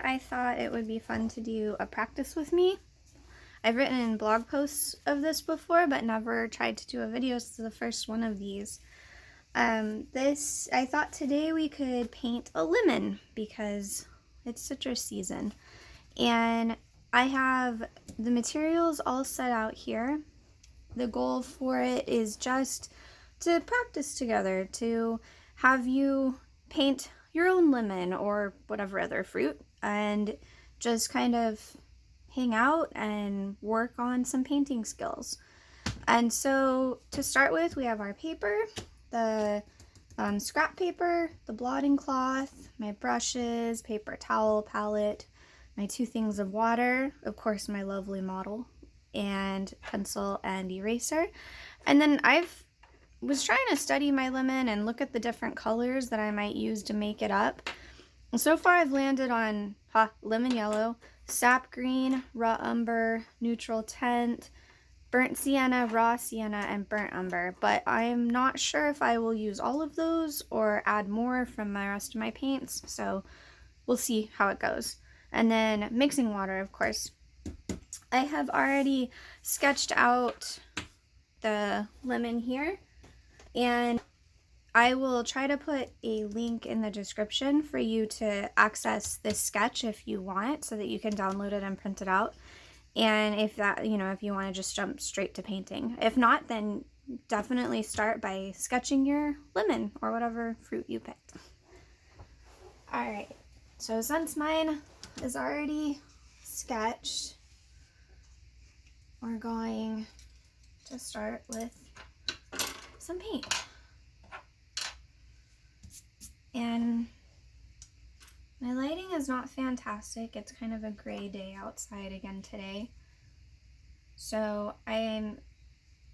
I thought it would be fun to do a practice with me. I've written in blog posts of this before, but never tried to do a video. This is the first one of these. I thought today we could paint a lemon because it's citrus season. And I have the materials all set out here. The goal for it is just to practice together, to have you paint your own lemon or whatever other fruit and just kind of hang out and work on some painting skills. And so to start with, we have our paper, the scrap paper, the blotting cloth, my brushes, paper towel, palette, my 2 things of water, of course my lovely model, and pencil and eraser. And then was trying to study my lemon and look at the different colors that I might use to make it up. And so far I've landed on lemon yellow, sap green, raw umber, neutral tint, burnt sienna, raw sienna, and burnt umber. But I'm not sure if I will use all of those or add more from the rest of my paints, so we'll see how it goes. And then mixing water, of course. I have already sketched out the lemon here, and I will try to put a link in the description for you to access this sketch if you want, so that you can download it and print it out. And if that, if you want to just jump straight to painting. If not, then definitely start by sketching your lemon or whatever fruit you picked. All right, so since mine is already sketched, we're going to start with some paint. And my lighting is not fantastic. It's kind of a gray day outside again today. So I'm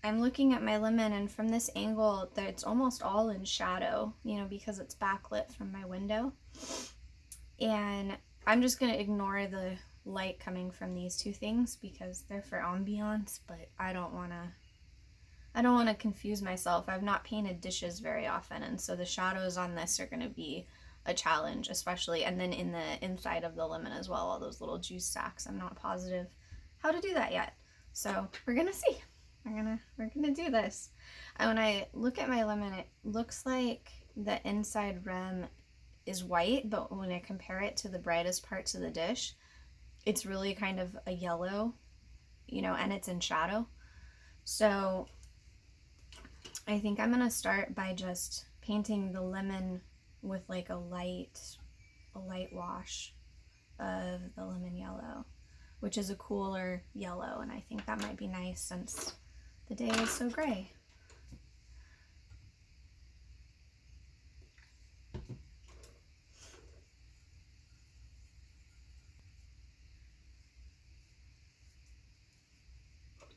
looking at my lemon, and from this angle, it's almost all in shadow, because it's backlit from my window. And I'm just going to ignore the light coming from these 2 things because they're for ambiance, but I don't want to confuse myself. I've not painted dishes very often, and so the shadows on this are going to be a challenge, especially, and then in the inside of the lemon as well, all those little juice sacs. I'm not positive how to do that yet, so we're gonna see. We're gonna do this. And when I look at my lemon, it looks like the inside rim is white, but when I compare it to the brightest parts of the dish, it's really kind of a yellow, and it's in shadow. So I think I'm gonna start by just painting the lemon with like a light wash of the lemon yellow, which is a cooler yellow, and I think that might be nice since the day is so gray.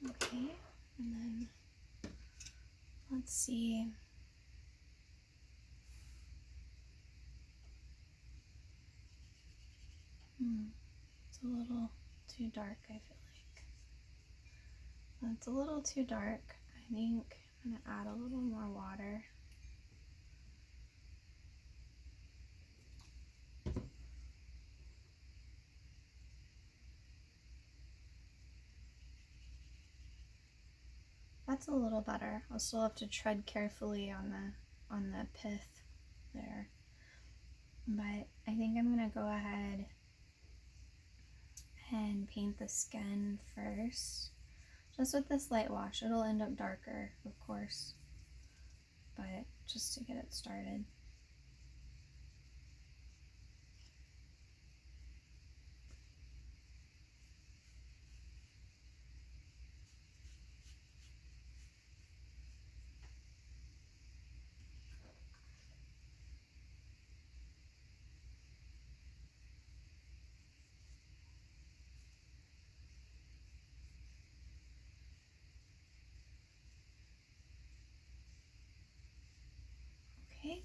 Okay, and then let's see. It's a little too dark, I feel like. It's a little too dark. I think I'm going to add a little more water. That's a little better. I'll still have to tread carefully on the pith there. But I think I'm going to go ahead and paint the skin first. Just with this light wash. It'll end up darker, of course, but just to get it started. Okay,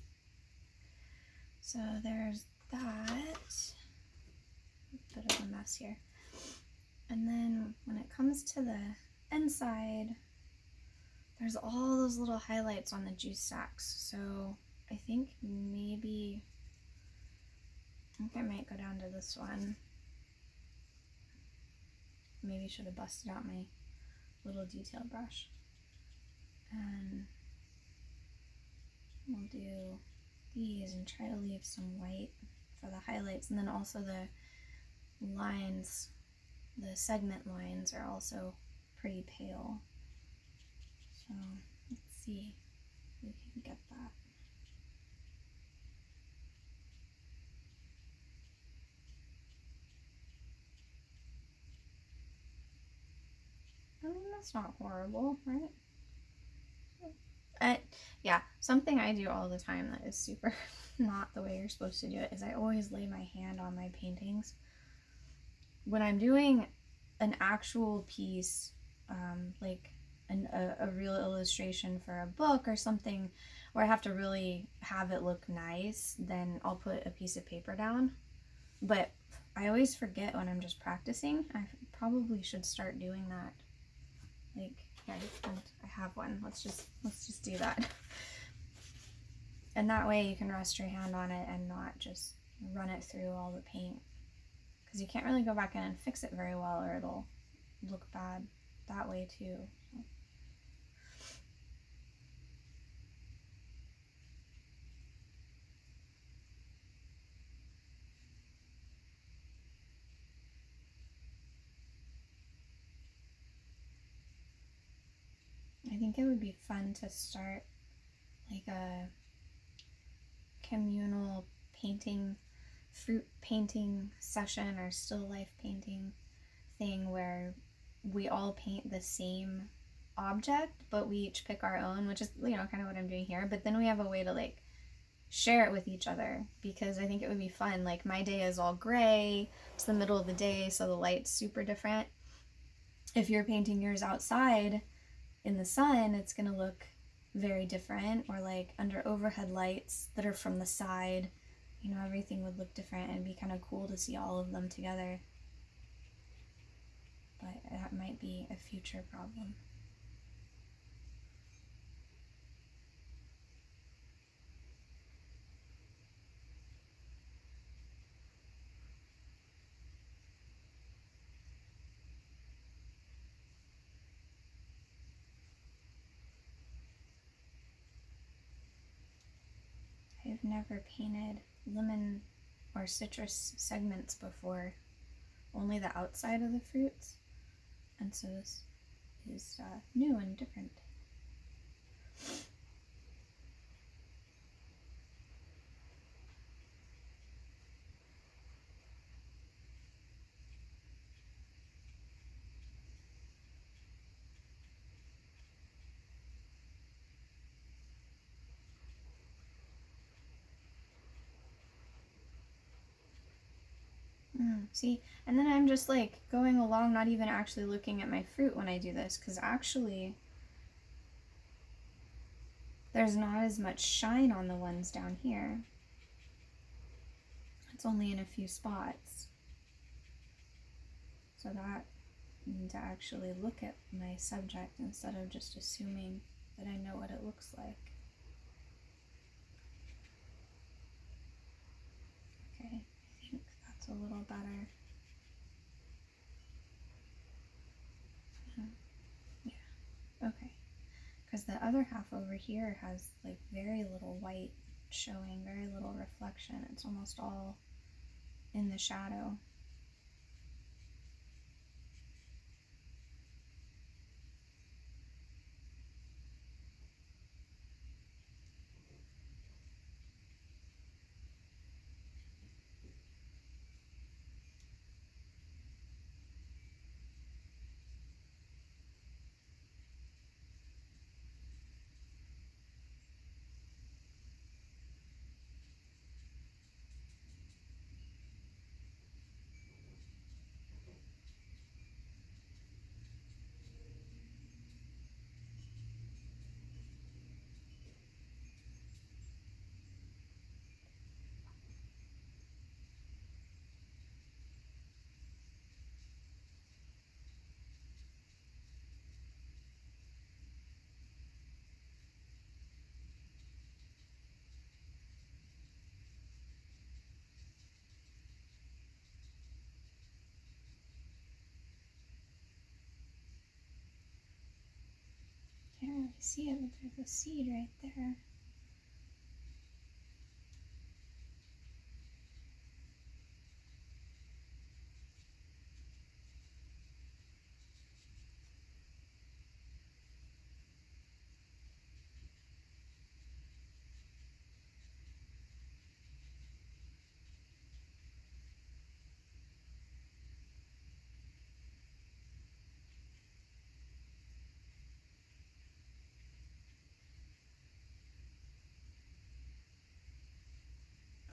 so there's that. A bit of a mess here. And then when it comes to the inside, there's all those little highlights on the juice sacs. So I think maybe think I might go down to this one. Maybe should have busted out my little detail brush. And we'll do these and try to leave some white for the highlights, and then also the lines, the segment lines are also pretty pale. So let's see if we can get that. I mean, that's not horrible, right? Yeah, something I do all the time that is super not the way you're supposed to do it is I always lay my hand on my paintings. When I'm doing an actual piece, like a real illustration for a book or something, where I have to really have it look nice, then I'll put a piece of paper down. But I always forget when I'm just practicing. I probably should start doing that. Like, here, I have one. Let's just do that. And that way you can rest your hand on it and not just run it through all the paint. Because you can't really go back in and fix it very well, or it'll look bad that way too. I think it would be fun to start like a communal painting, fruit painting session or still life painting thing where we all paint the same object, but we each pick our own, which is, you know, kind of what I'm doing here. But then we have a way to like share it with each other, because I think it would be fun. Like, my day is all gray, it's the middle of the day, so the light's super different. If you're painting yours outside in the sun, it's gonna look very different, or like under overhead lights that are from the side, you know, everything would look different, and it'd be kind of cool to see all of them together. But that might be a future problem. I've never painted lemon or citrus segments before, only the outside of the fruits, and so this is new and different. See, and then I'm just like going along, not even actually looking at my fruit when I do this, because actually there's not as much shine on the ones down here. It's only in a few spots. So that I need to actually look at my subject instead of just assuming that I know what it looks like. Okay, I think that's a little better. Yeah, okay. Because the other half over here has like very little white showing, very little reflection. It's almost all in the shadow. see it, but there's a seed right there.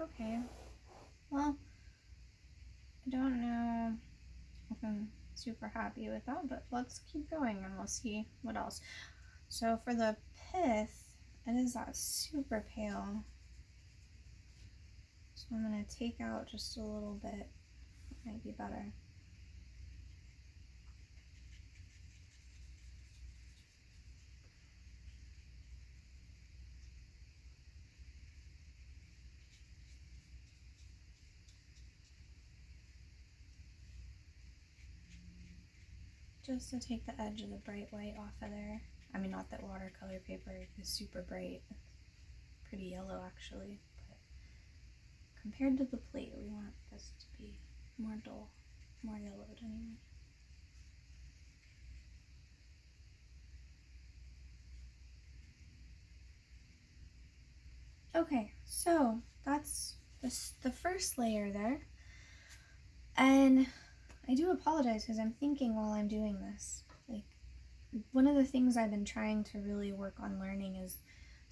Okay, well, I don't know if I'm super happy with that, but let's keep going and we'll see what else. So for the pith, it is that super pale. So I'm going to take out just a little bit. It might be better. Just to take the edge of the bright white off of there. I mean, not that watercolor paper is super bright. It's pretty yellow actually, but compared to the plate, we want this to be more dull, more yellowed anyway. Okay, so that's the first layer there. And I do apologize because I'm thinking while I'm doing this, like, one of the things I've been trying to really work on learning is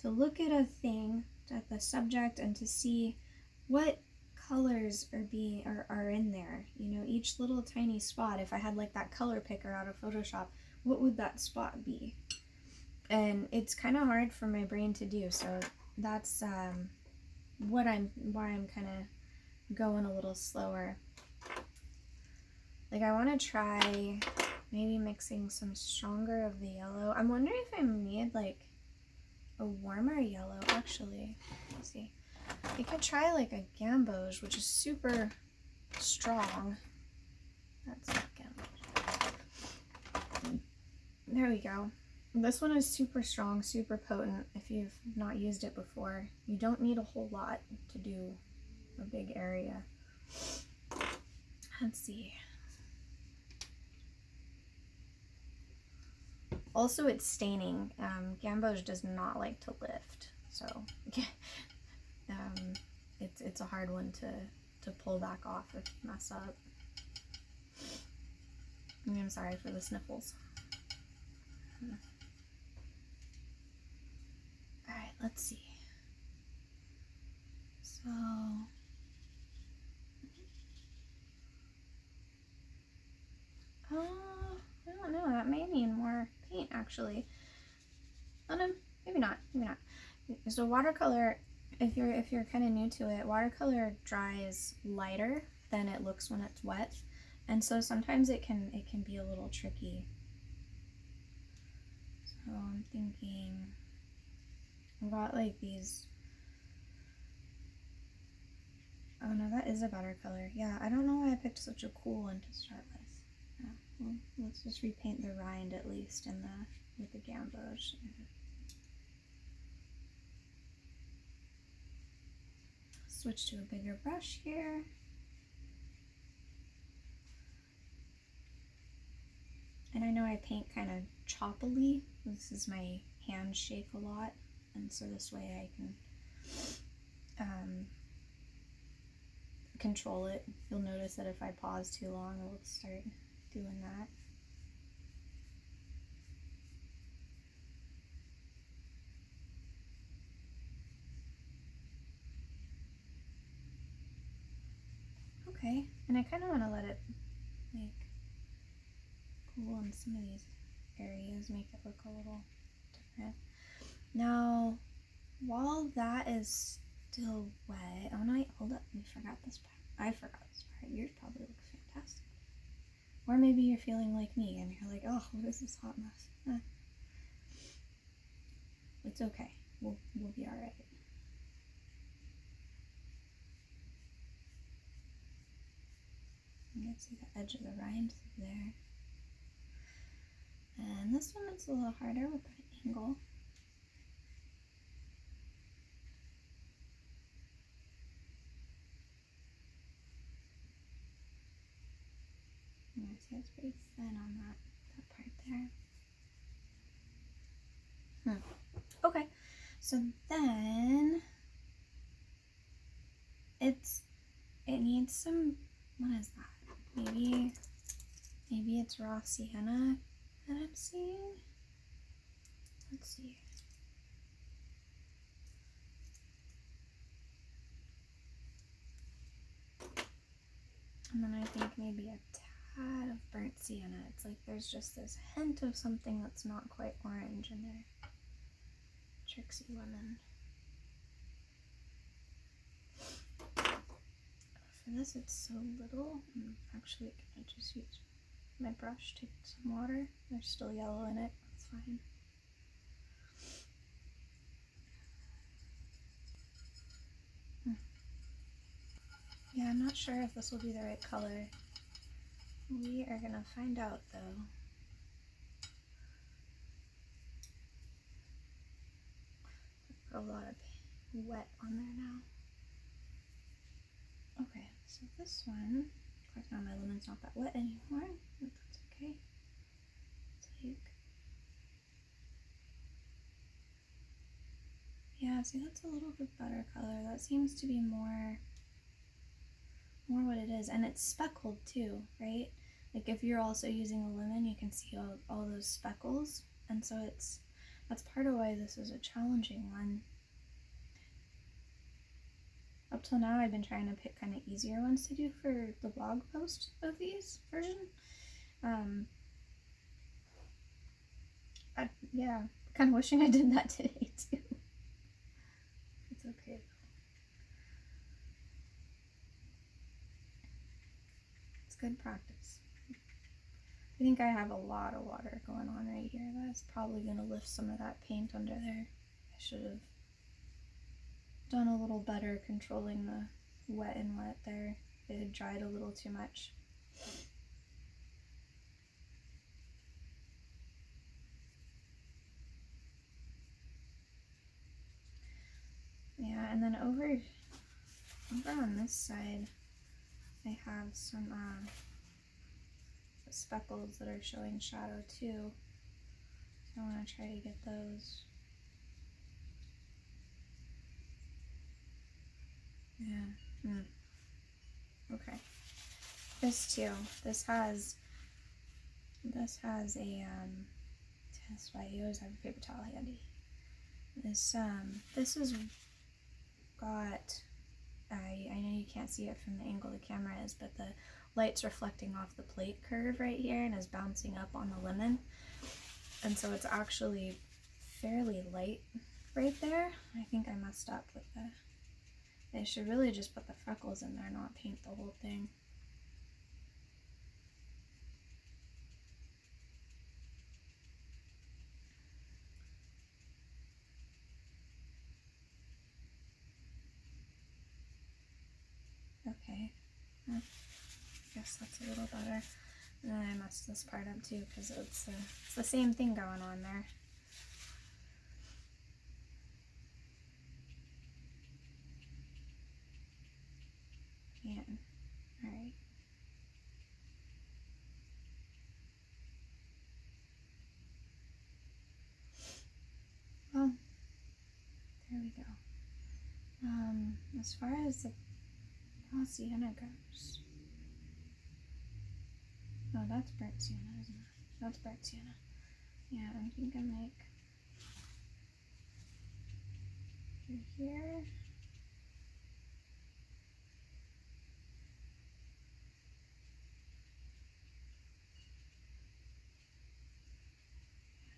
to look at a thing, at the subject, and to see what colors are in there. You know, each little tiny spot. If I had like that color picker out of Photoshop, what would that spot be? And it's kind of hard for my brain to do. So that's why I'm kind of going a little slower. Like, I want to try maybe mixing some stronger of the yellow. I'm wondering if I need like a warmer yellow. Actually, let's see. I could try like a gamboge, which is super strong. That's not gamboge. There we go. This one is super strong, super potent. If you've not used it before, you don't need a whole lot to do a big area. Let's see. Also, it's staining. Gamboge does not like to lift, so it's a hard one to pull back off if you mess up. I'm sorry for the sniffles. Alright, let's see. So, I don't know, that may need more paint actually. Oh no, maybe not, maybe not. So watercolor, if you're kind of new to it, watercolor dries lighter than it looks when it's wet, and so sometimes it can be a little tricky. So I'm thinking, I've got like these. Oh no, that is a better color. Yeah, I don't know why I picked such a cool one to start with. Yeah, well, let's just repaint the rind at least with the gamboge. Switch to a bigger brush here. And I know I paint kind of choppily. This is my hand shake a lot, and so this way I can control it. You'll notice that if I pause too long, it will start doing that. Okay, and I kind of want to let it like cool in some of these areas, make it look a little different. Now, while that is still wet, oh no, hold up, we forgot this part. I forgot this part. Yours probably looks fantastic. Or maybe you're feeling like me and you're like, oh, what is this hot mess? It's okay. We'll be alright. You can see the edge of the rind there. And this one is a little harder with the angle. You see it's pretty thin on that part there. Okay, so then it needs some, what is that? Maybe it's raw sienna that I'm seeing. Let's see. And then I think maybe a tad of burnt sienna. It's like there's just this hint of something that's not quite orange in there. Trixie lemon. For this it's so little, I'm actually gonna just use my brush to get some water. There's still yellow in it, that's fine. Yeah, I'm not sure if this will be the right color. We are gonna find out though. Put a lot of wet on there now. Okay, so this one, of course now my lemon's not that wet anymore, but that's okay. Take. Yeah, see that's a little bit better color. That seems to be more what it is, and it's speckled too, right? Like if you're also using a lemon, you can see all those speckles, and so that's part of why this is a challenging one. Up till now, I've been trying to pick kind of easier ones to do for the blog post of these version. Yeah, kind of wishing I did that today too. It's okay though. It's good practice. I think I have a lot of water going on right here. That's probably going to lift some of that paint under there. I should have done a little better controlling the wet and wet there. It had dried a little too much. Yeah, and then over on this side, I have some speckles that are showing shadow too. So I want to try to get those. Yeah. Okay. This too. This has a that's why you always have a paper towel handy. This has got, I know you can't see it from the angle the camera is, but the light's reflecting off the plate curve right here and is bouncing up on the lemon, and so it's actually fairly light right there. I think I messed up with I should really just put the freckles in there, not paint the whole thing. Okay, I guess that's a little better. And then I messed this part up too because it's the same thing going on there. Yeah, alright. Well, there we go. As far as the raw sienna goes, oh, that's burnt sienna, isn't it? That's burnt sienna. Yeah, I think I make through here.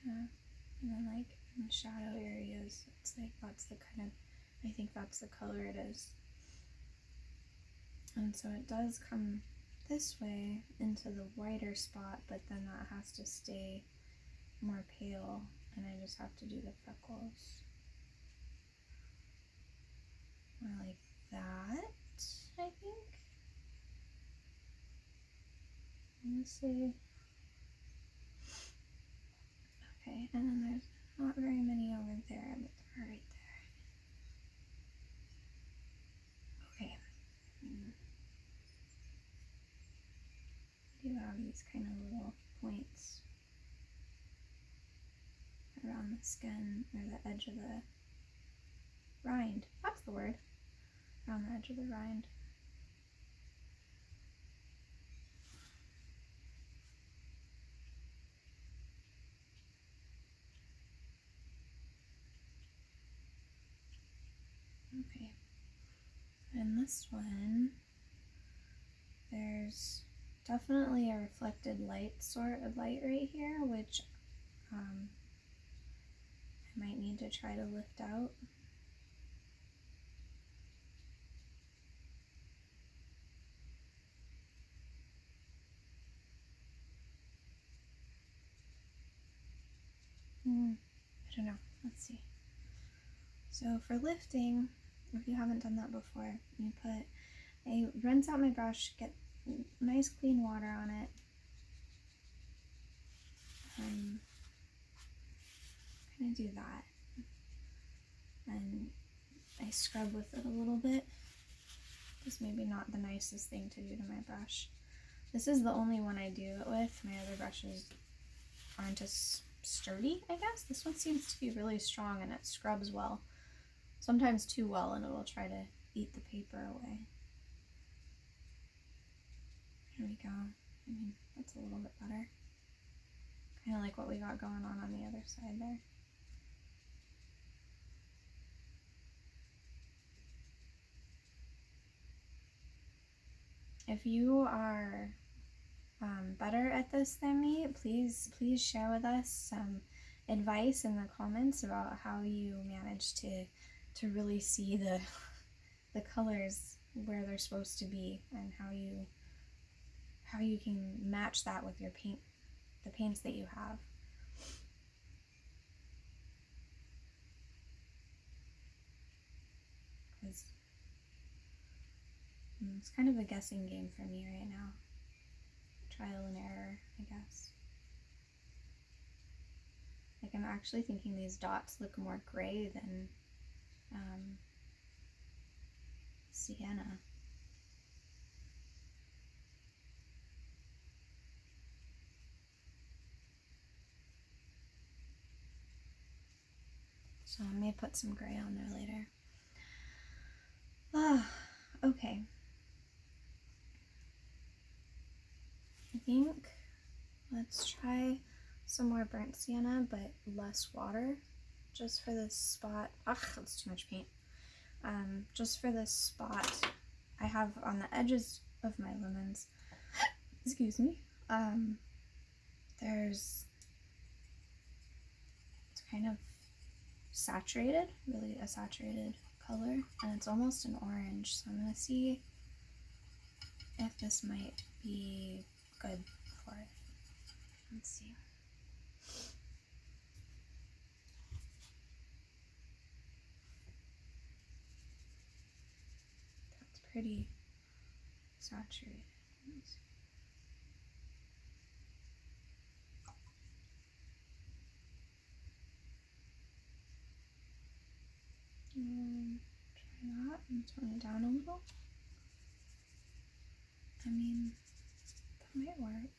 Yeah, and then like in the shadow areas, it's like that's the kind of, I think that's the color it is. And so it does come this way into the whiter spot, but then that has to stay more pale, and I just have to do the freckles. More like that, I think. Let me see. Okay, and then Not very many over there, but they're right there. Okay. Do have these kind of little points around the skin or the edge of the rind. That's the word. Around the edge of the rind. Okay. And this one, there's definitely a reflected light sort of light right here, which I might need to try to lift out. I don't know. Let's see. So for lifting, if you haven't done that before, I rinse out my brush, get nice clean water on it. Kind of do that. And I scrub with it a little bit. It's maybe not the nicest thing to do to my brush. This is the only one I do it with. My other brushes aren't as sturdy, I guess. This one seems to be really strong and it scrubs well. Sometimes too well, and it'll try to eat the paper away. There we go. I mean, that's a little bit better. Kind of like what we got going on the other side there. If you are better at this than me, please share with us some advice in the comments about how you manage to really see the colors where they're supposed to be, and how you can match that with your the paints that you have. Because it's kind of a guessing game for me right now. Trial and error, I guess. Like, I'm actually thinking these dots look more gray than sienna. So I may put some gray on there later. Okay. I think let's try some more burnt sienna, but less water, just for this spot. Ugh, that's too much paint. Just for this spot I have on the edges of my lemons, excuse me, it's kind of saturated, really a saturated color, and it's almost an orange, so I'm going to see if this might be good for it. Let's see. That's pretty saturated. Let's see. Try that and tone it down a little. I mean, that might work.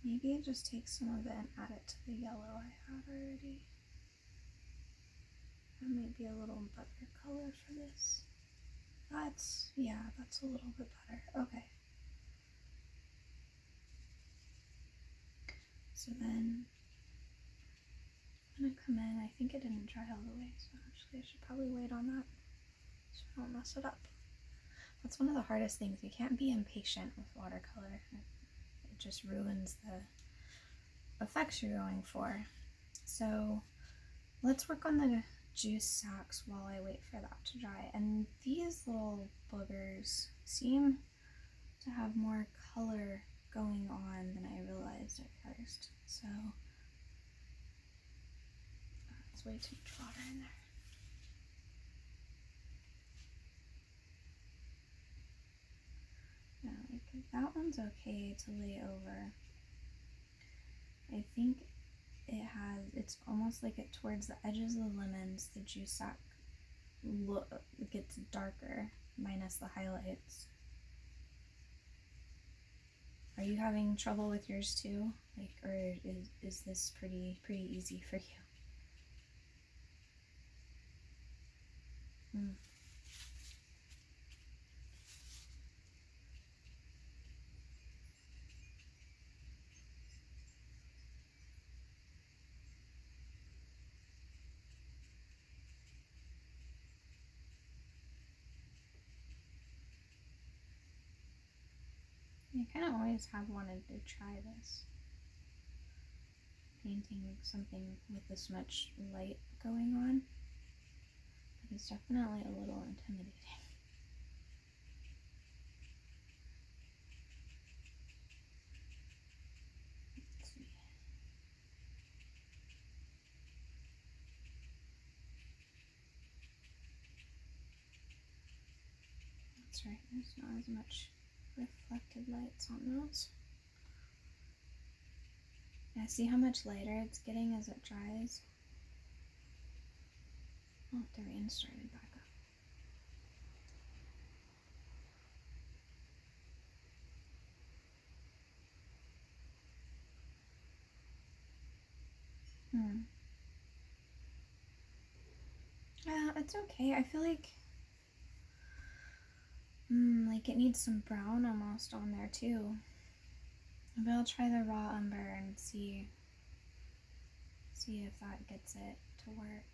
Maybe just take some of it and add it to the yellow I have already. That might be a little better color for this. That's a little bit better. Okay. So then I'm gonna come in. I think it didn't dry all the way, so actually I should probably wait on that so I don't mess it up. That's one of the hardest things. You can't be impatient with watercolor. It just ruins the effects you're going for. So let's work on the juice sacs while I wait for that to dry. And these little boogers seem to have more color going on than I realized at first. So that's way too much water in there. Now, like, that one's okay to lay over. I think it's almost like it towards the edges of the lemons, the juice sac gets darker, minus the highlights. Are you having trouble with yours too? Like, or is this pretty easy for you? Mm. I kind of always have wanted to try this. Painting something with this much light going on. But it's definitely a little intimidating. Let's see. That's right, there's not as much reflected lights on those. Yeah, see how much lighter it's getting as it dries? Oh, the rain started back up. Yeah, it's okay. I feel like it needs some brown almost on there too. Maybe I'll try the raw umber and see if that gets it to work.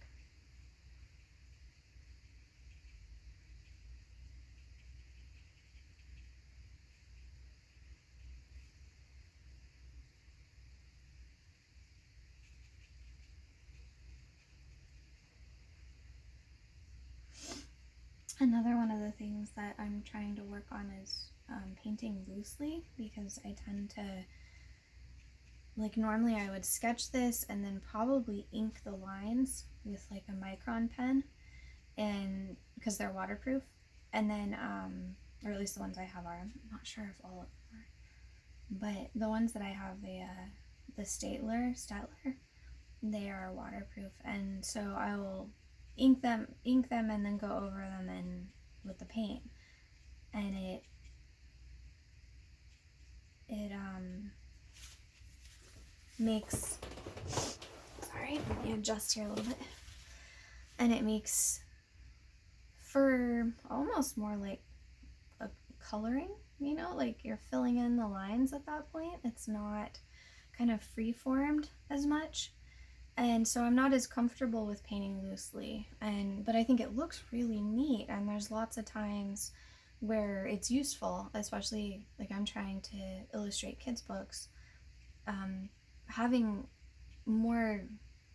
Another one of the things that I'm trying to work on is painting loosely, because I tend to, like, normally I would sketch this and then probably ink the lines with like a micron pen, and because they're waterproof, and then or at least the ones I have are. I'm not sure if all of them are, but the ones that I have, the Statler, they are waterproof, and so I will ink them and then go over them and with the paint, and it makes, sorry, let me adjust here a little bit, and it makes for almost more like a coloring, you know, like you're filling in the lines at that point. It's not kind of free-formed as much, and so I'm not as comfortable with painting loosely, but I think it looks really neat, and there's lots of times where it's useful, especially like I'm trying to illustrate kids' books. Having more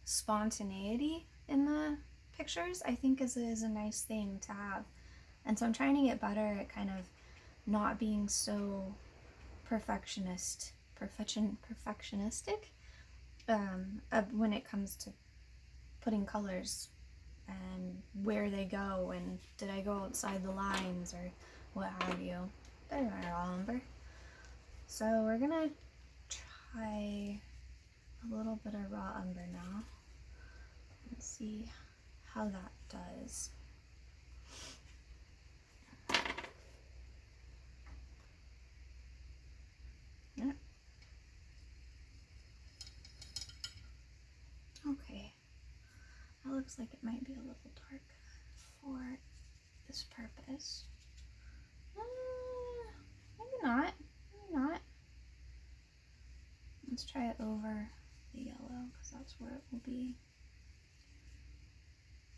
spontaneity in the pictures, I think, is a nice thing to have, and so I'm trying to get better at kind of not being so perfectionistic when it comes to putting colors and where they go, and did I go outside the lines or what have you. There's my raw umber. So we're gonna try a little bit of raw umber now and see how that does. Yeah. Okay, that looks like it might be a little dark for this purpose. Maybe not. Maybe not. Let's try it over the yellow, because that's where it will be.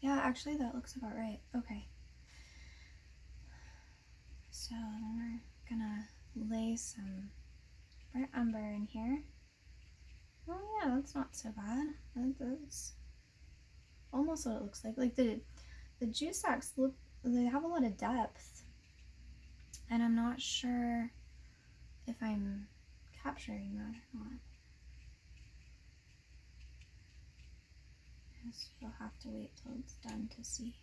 Yeah, actually that looks about right. Okay. So then we're gonna lay some burnt umber in here. Oh yeah, that's not so bad. That's almost what it looks like. Like the juice sacs look, they have a lot of depth, and I'm not sure if I'm capturing that or not. I guess you'll have to wait till it's done to see.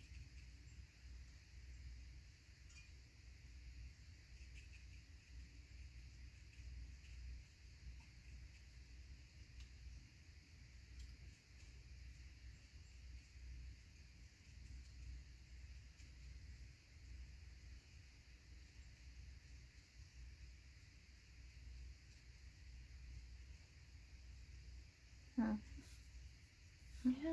Yeah.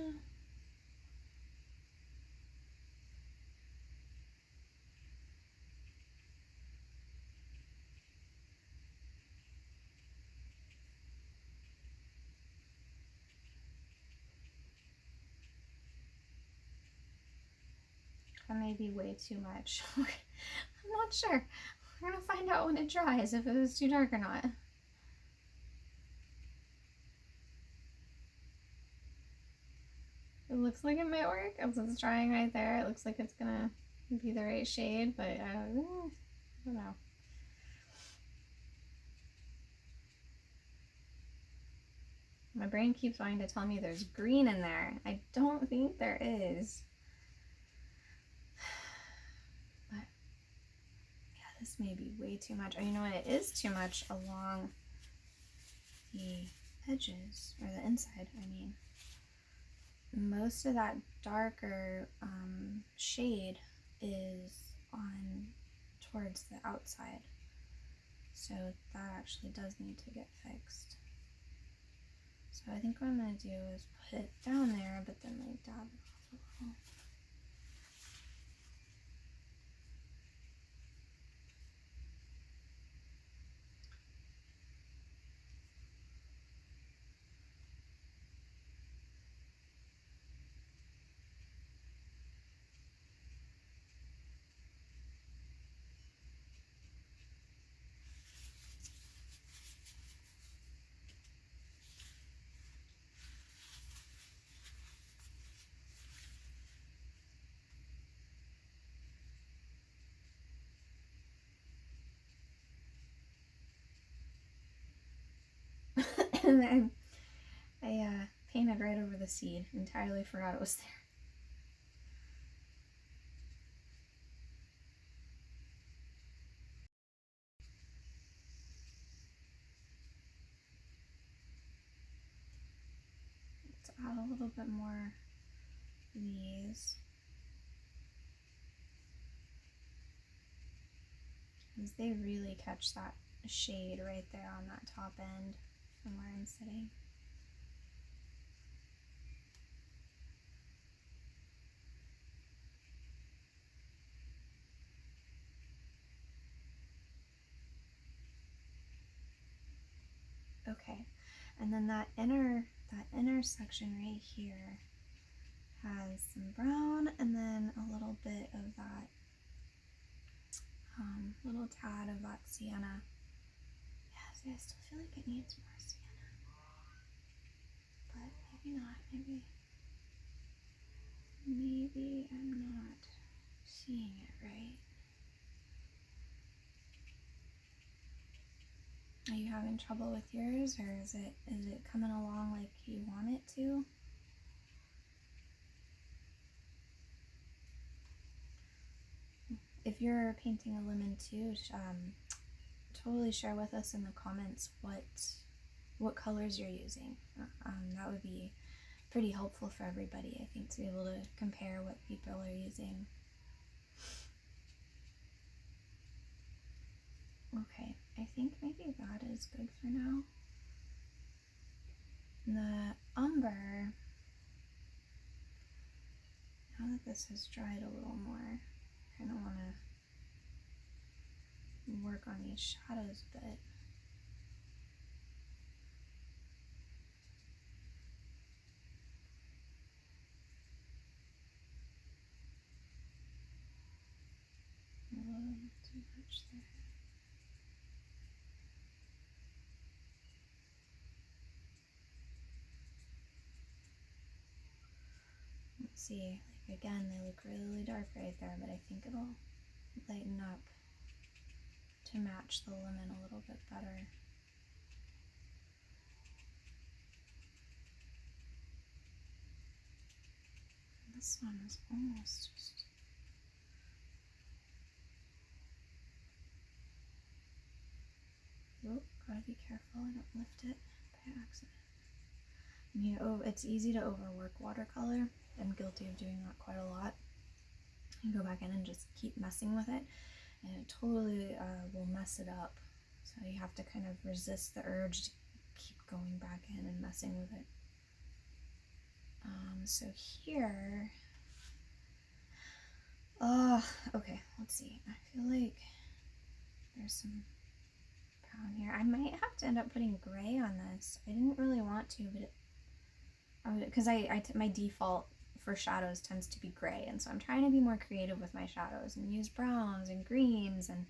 That may be way too much. I'm not sure. We're gonna find out when it dries if it was too dark or not. It looks like it might work as it's drying right there. It looks like it's gonna be the right shade, but I don't know. My brain keeps wanting to tell me there's green in there. I don't think there is. But yeah, this may be way too much. Oh, you know what? It is too much along the edges, or the inside, I mean. Most of that darker shade is on towards the outside. So that actually does need to get fixed. So I think what I'm going to do is put it down there, but then like dab it off a little. And then I painted right over the seed. Entirely forgot it was there. Let's add a little bit more of these. Because they really catch that shade right there on that top end from where I'm sitting. Okay, and then that inner section right here has some brown and then a little bit of that little tad of that sienna. Yeah, see, I still feel like it needs more sienna, but maybe not. Maybe I'm not seeing it right. Are you having trouble with yours, or is it coming along like you want it to? If you're painting a lemon too, totally share with us in the comments what colors you're using. That would be pretty helpful for everybody, I think, to be able to compare what people are using. Okay, I think maybe that is good for now. The umber, now that this has dried a little more, I kind of want to work on these shadows a bit. A little too much there. Let's see, like again, they look really dark right there, but I think it'll lighten up to match the lemon a little bit better. This one is almost just... Oh, gotta be careful I don't lift it by accident. You know, it's easy to overwork watercolor. I'm guilty of doing that quite a lot. You go back in and just keep messing with it, and it totally will mess it up. So you have to kind of resist the urge to keep going back in and messing with it. So here, okay, let's see. I feel like there's some brown here. I might have to end up putting gray on this. I didn't really want to, but because my default for shadows tends to be gray, and so I'm trying to be more creative with my shadows and use browns and greens and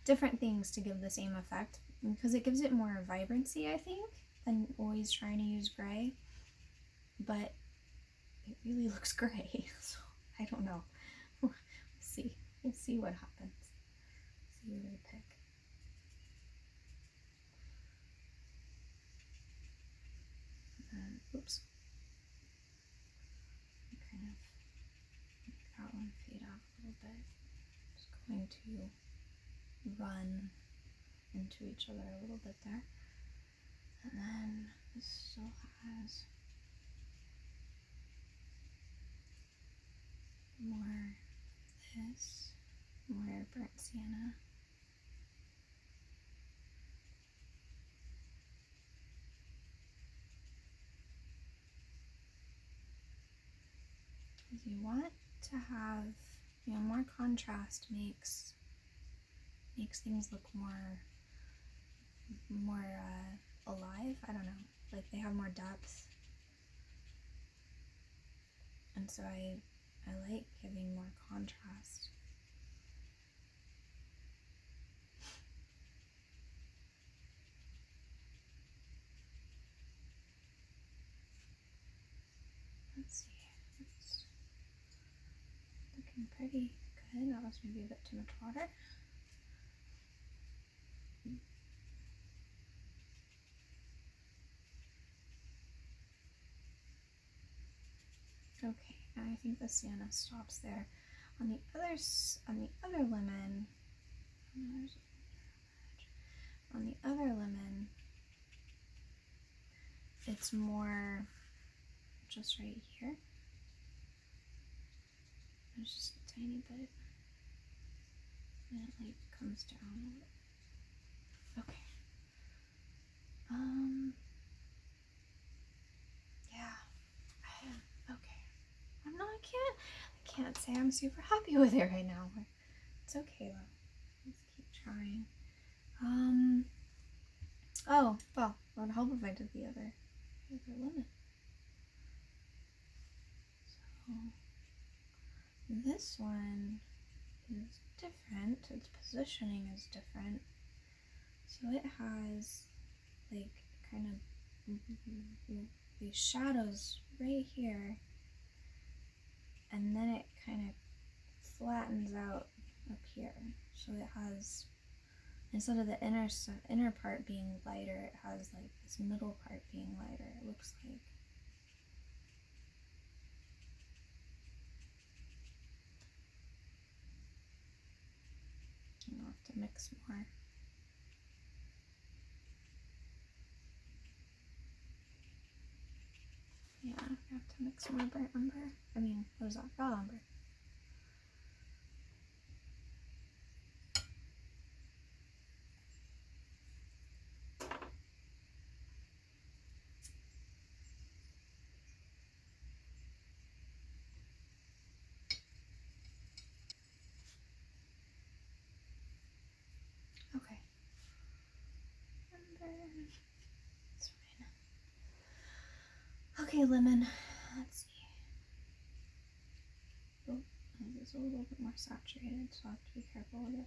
different things to give the same effect, because it gives it more vibrancy, I think, than always trying to use gray. But it really looks gray, so I don't know. We'll see. We'll see what happens. See what I pick. Oops. Kind of make that one fade out a little bit. Just going to run into each other a little bit there. And then this still has more this, more burnt sienna. Because you want to have, more contrast makes things look more alive. I don't know, like they have more depth, and so I like giving more contrast. Let's see, it's looking pretty good. That was maybe a bit too much water. Okay, and I think the sienna stops there. On the other lemon, on the other lemon, it's more just right here. There's just a tiny bit, and it like comes down a little. Okay. Yeah. Okay. I can't say I'm super happy with it right now. It's okay though. Let's keep trying. Oh, well, it would help if I did the other lemon. So this one is different. Its positioning is different. So it has like kind of these shadows right here, and then it kind of flattens out up here. So it has, instead of the inner part being lighter, it has like this middle part being lighter, it looks like. I'll have to mix more. Yeah, I have to mix more burnt umber. I mean, what is that? Raw umber. Okay. Umber. That's fine. Okay, lemon. Let's see. Oh, this is a little bit more saturated, so I have to be careful with it.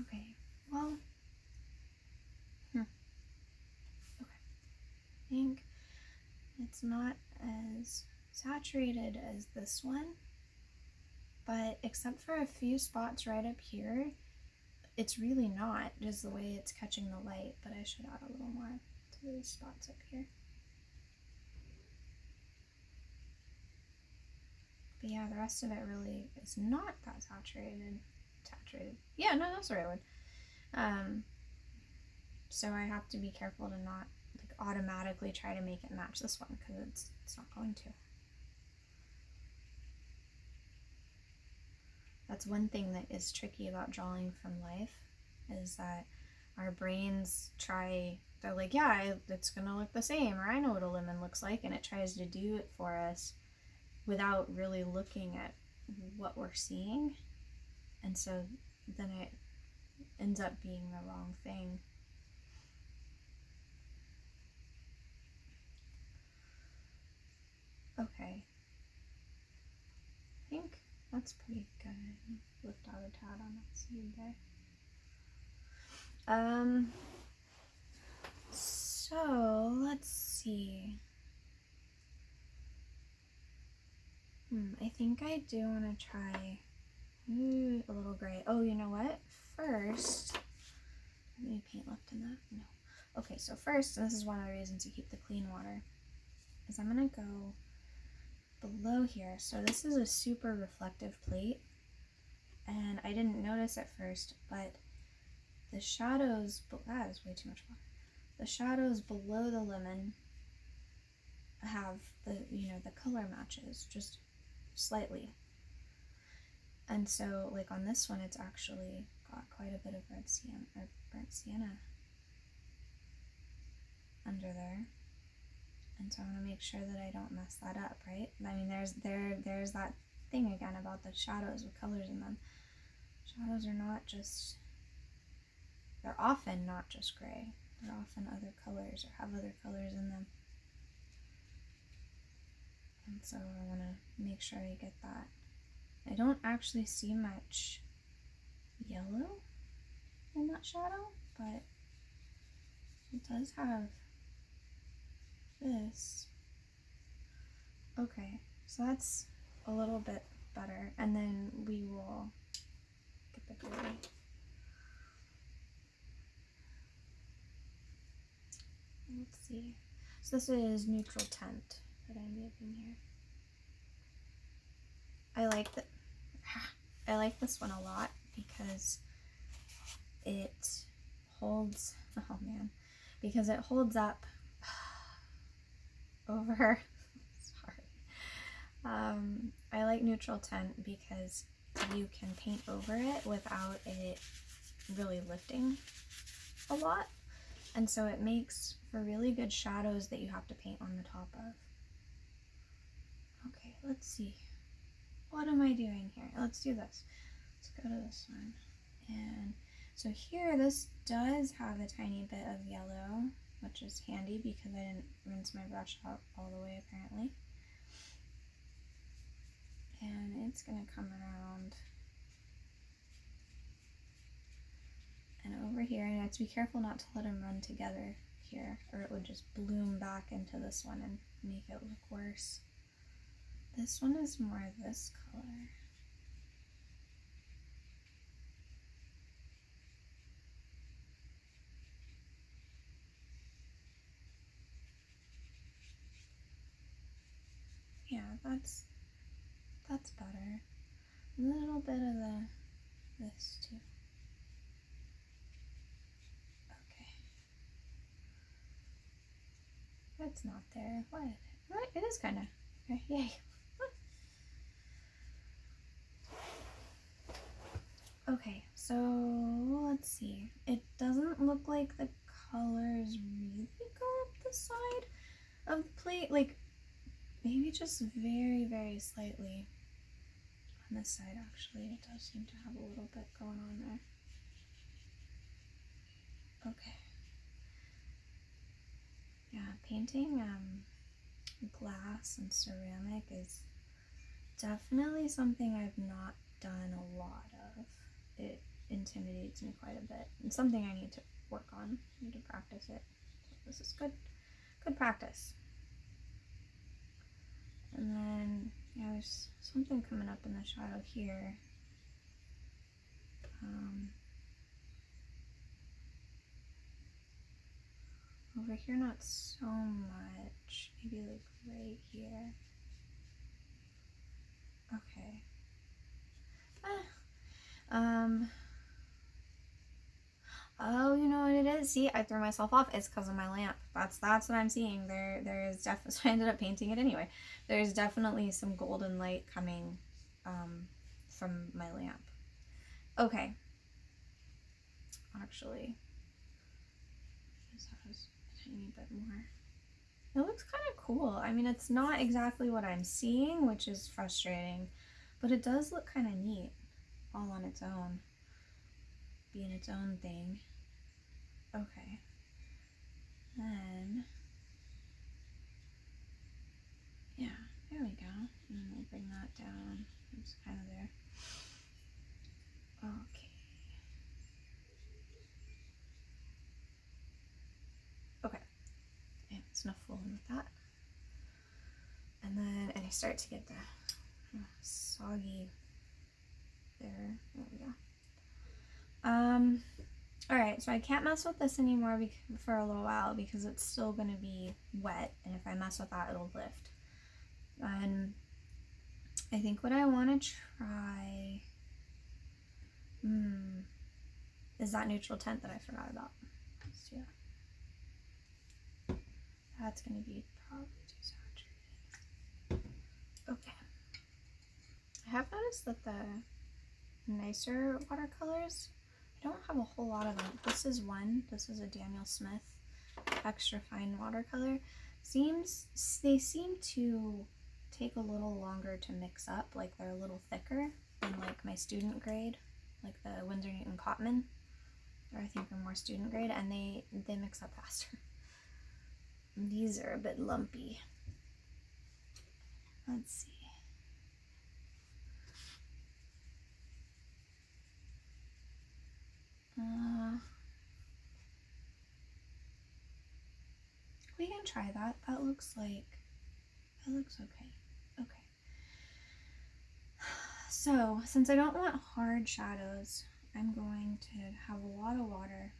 Okay, well, okay, I think it's not as saturated as this one, but except for a few spots right up here, it's really not, just the way it's catching the light, but I should add a little more to these spots up here. But yeah, the rest of it really is not that saturated. Yeah, no, that's the right word. So I have to be careful to not like automatically try to make it match this one, because it's not going to. That's one thing that is tricky about drawing from life, is that our brains they're like, yeah, it's gonna look the same, or I know what a lemon looks like, and it tries to do it for us without really looking at what we're seeing, and so then it ends up being the wrong thing. Okay, I think that's pretty good. Lift out a tad on that seed there. So let's see. I think I do want to try a little gray. Oh, you know what? First, any paint left in that? No. Okay, so first, and this is one of the reasons you keep the clean water, is I'm gonna go below here. So this is a super reflective plate, and I didn't notice at first, but the shadows, that is way too much water. The shadows below the lemon have the color matches just slightly. And so like on this one, it's actually got quite a bit of red sienna or burnt sienna under there. And so I want to make sure that I don't mess that up, right? I mean, there's that thing again about the shadows with colors in them. Shadows are they're often not just gray. They're often other colors or have other colors in them. And so I want to make sure I get that. I don't actually see much yellow in that shadow, but it does have this. Okay, so that's a little bit better, and then we will get the gray. Let's see. So this is neutral tint that I'm using here. I like this one a lot because it holds, because it holds up over, sorry. I like neutral tint because you can paint over it without it really lifting a lot. And so it makes for really good shadows that you have to paint on the top of. Okay, let's see. What am I doing here? Let's do this. Let's go to this one. And so here, this does have a tiny bit of yellow, which is handy because I didn't rinse my brush out all the way apparently. And it's gonna come around and over here, and I have to be careful not to let them run together here, or it would just bloom back into this one and make it look worse. This one is more this color. Yeah, that's better. A little bit of this too. Okay. It's not there. What? It is kind of. Okay, yay. Okay, so let's see. It doesn't look like the colors really go up the side of the plate. Like, maybe just very, very slightly. On this side, actually, it does seem to have a little bit going on there. Okay. Yeah, painting glass and ceramic is definitely something I've not done a lot of. In intimidates me quite a bit. It's something I need to work on. I need to practice it. So this is good practice. And then, yeah, there's something coming up in the shadow here. Over here, not so much. Maybe like right here. Okay. Oh, you know what it is? See, I threw myself off. It's because of my lamp. That's what I'm seeing. There is definitely. So I ended up painting it anyway. There's definitely some golden light coming from my lamp. Okay. Actually, this has a tiny bit more. It looks kind of cool. I mean, it's not exactly what I'm seeing, which is frustrating, but it does look kind of neat all on its own, being its own thing. Okay. Then, yeah, there we go. And then we'll bring that down. It's kind of there. Okay. Okay. And it's enough fooling with that. And then, I start to get the soggy there. There we go. Alright, so I can't mess with this anymore for a little while because it's still going to be wet, and if I mess with that, it'll lift. And I think what I want to try is that neutral tint that I forgot about. Let's do that. That's going to be probably too saturated. Okay. I have noticed that the nicer watercolors, I don't have a whole lot of them. This is one. This is a Daniel Smith extra fine watercolor. They seem to take a little longer to mix up, like they're a little thicker than like my student grade, like the Winsor Newton Cotman, or I think they're more student grade, and they mix up faster. These are a bit lumpy. Let's see. We can try that. That looks okay. Okay. So, since I don't want hard shadows, I'm going to have a lot of water.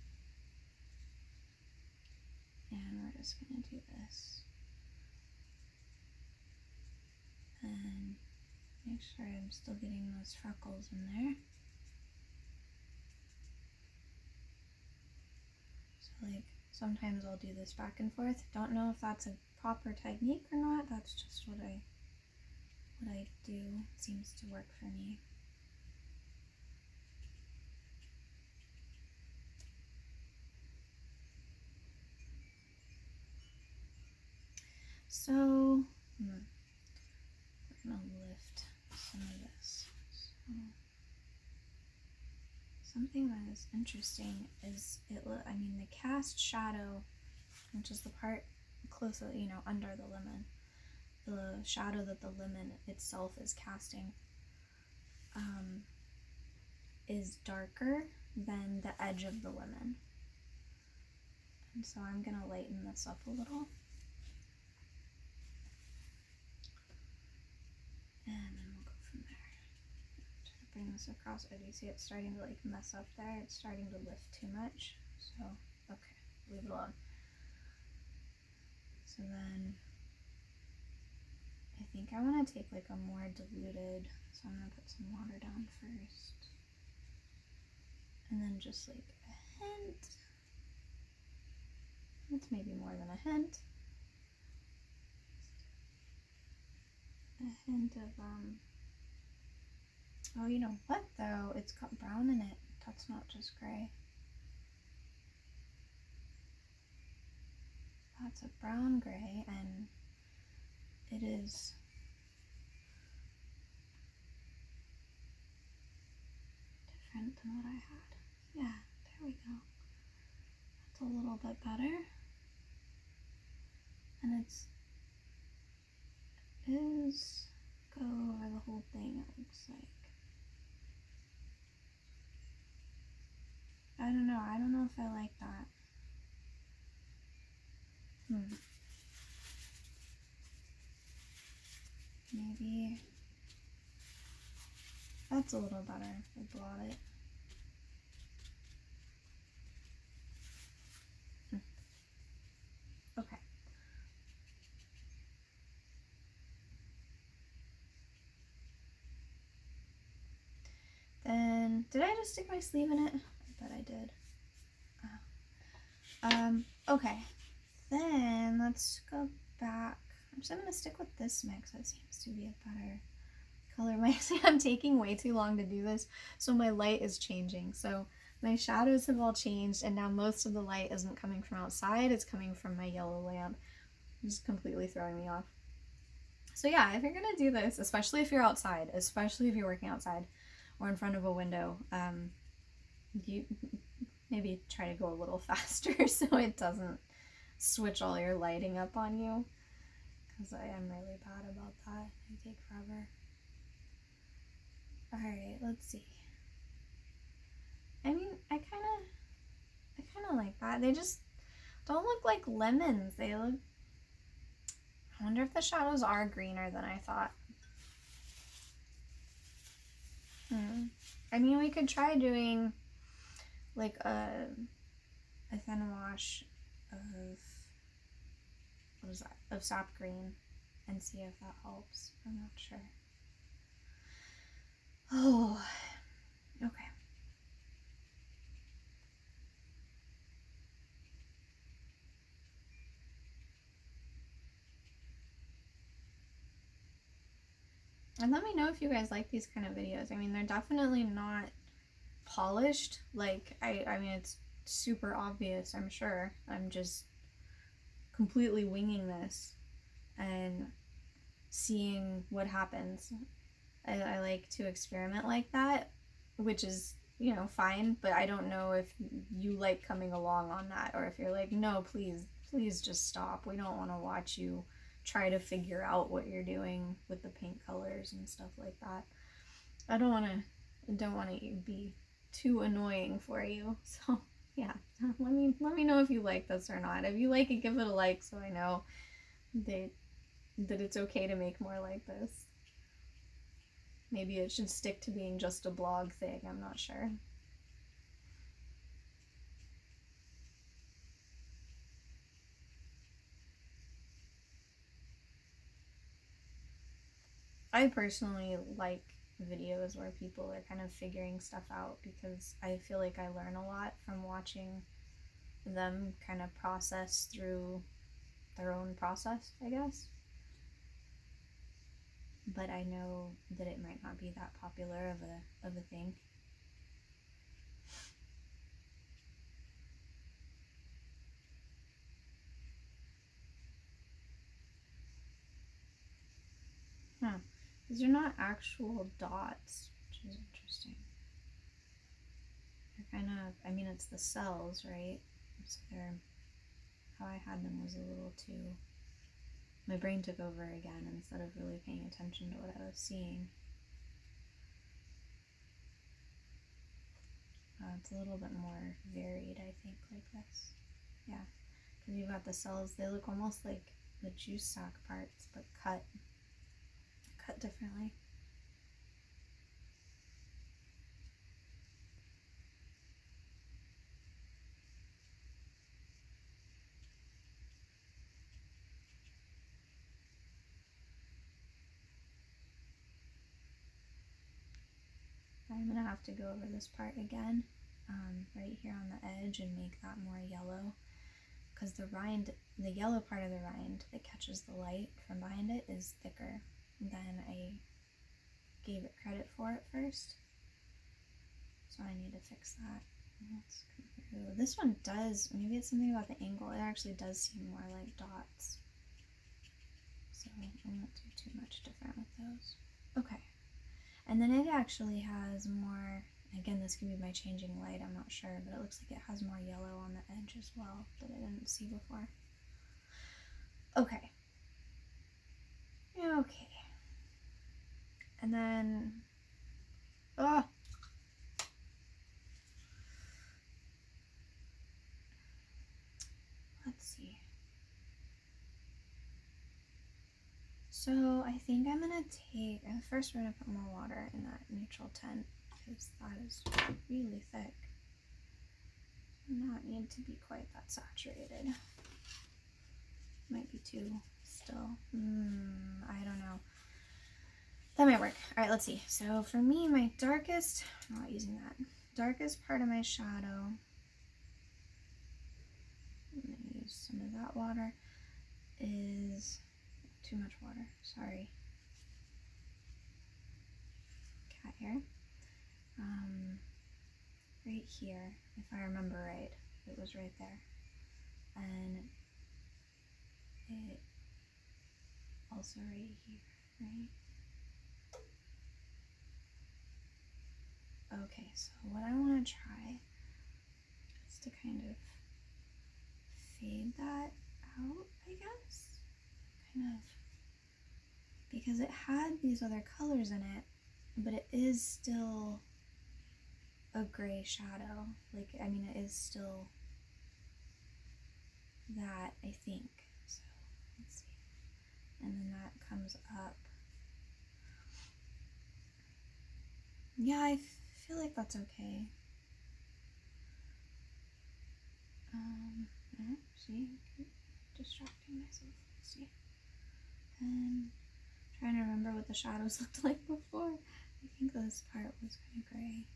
And we're just going to do this. And make sure I'm still getting those freckles in there. So like, sometimes I'll do this back and forth. Don't know if that's a proper technique or not. That's just what I do. It seems to work for me. So, we're gonna lift some of this. So, something that is interesting is the cast shadow, which is the part closely, under the lemon, the shadow that the lemon itself is casting, is darker than the edge of the lemon. And so I'm gonna lighten this up a little. And then we'll go from there. Try to bring this across. Oh, do you see it's starting to like mess up there? It's starting to lift too much. So, okay, leave it alone. So then, I think I want to take like a more diluted, so I'm going to put some water down first. And then just like a hint. It's maybe more than a hint. A hint of, oh, you know what though? It's got brown in it. That's not just gray. That's a brown gray, and it is different than what I had. Yeah, there we go. That's a little bit better. And is go over the whole thing, it looks like. don't know. I don't know if I like that. Maybe that's a little better. I blot it. Okay. Then, did I just stick my sleeve in it? I bet I did. Okay. Then, let's go back. I'm just gonna stick with this mix. That seems to be a better color mix. I'm taking way too long to do this, so my light is changing. So my shadows have all changed, and now most of the light isn't coming from outside, it's coming from my yellow lamp. Just completely throwing me off. So yeah, if you're gonna do this, especially if you're outside, especially if you're working outside or in front of a window, you maybe try to go a little faster so it doesn't switch all your lighting up on you, because I am really bad about that. They take forever. Alright, let's see. I mean, I kind of like that. They just don't look like lemons. They look... I wonder if the shadows are greener than I thought. I mean, we could try doing like a thin wash of, what is that, of sap green, and see if that helps. I'm not sure. Oh, okay. And let me know if you guys like these kind of videos. I mean, they're definitely not polished. Like, I mean, it's super obvious, I'm sure. I'm just completely winging this and seeing what happens. I like to experiment like that, which is, you know, fine, but I don't know if you like coming along on that, or if you're like, no, please just stop. We don't want to watch you try to figure out what you're doing with the paint colors and stuff like that. I don't want to be too annoying for you. So yeah, let me know if you like this or not. If you like it, give it a like so I know that it's okay to make more like this. Maybe it should stick to being just a blog thing, I'm not sure. I personally like videos where people are kind of figuring stuff out, because I feel like I learn a lot from watching them kind of process through their own process, I guess. But I know that it might not be that popular of a thing. Huh. These are not actual dots, which is interesting. They're kind of, I mean, it's the cells, right? So they're, how I had them was a little too, my brain took over again instead of really paying attention to what I was seeing. It's a little bit more varied, I think, like this. Yeah, because you've got the cells, they look almost like the juice sac parts, but cut differently. I'm gonna have to go over this part again, right here on the edge, and make that more yellow, because the rind, the yellow part of the rind that catches the light from behind it, is thicker than I gave it credit for at first. So I need to fix that. Let's come through. This one does, maybe it's something about the angle, it actually does seem more like dots. So I won't do too much different with those. Okay. And then it actually has more, again, this could be my changing light, I'm not sure, but it looks like it has more yellow on the edge as well that I didn't see before. Okay. Okay. And then, So I think I'm gonna take, first we're gonna put more water in that neutral tint because that is really thick. Not need to be quite that saturated. Might be too still. I don't know. That might work. All right, let's see. So for me, my darkest, I'm not using that, darkest part of my shadow, I'm gonna use some of that water, is too much water, sorry. Cat hair. Right here, if I remember right, it was right there. And it also right here, right? Okay, so what I want to try is to kind of fade that out, I guess. Kind of, because it had these other colors in it, but it is still a gray shadow. Like, I mean, it is still that, I think. So, let's see. And then that comes up. Yeah, I feel like that's okay. See, I keep distracting myself. Let's see. And trying to remember what the shadows looked like before. I think this part was kind of gray.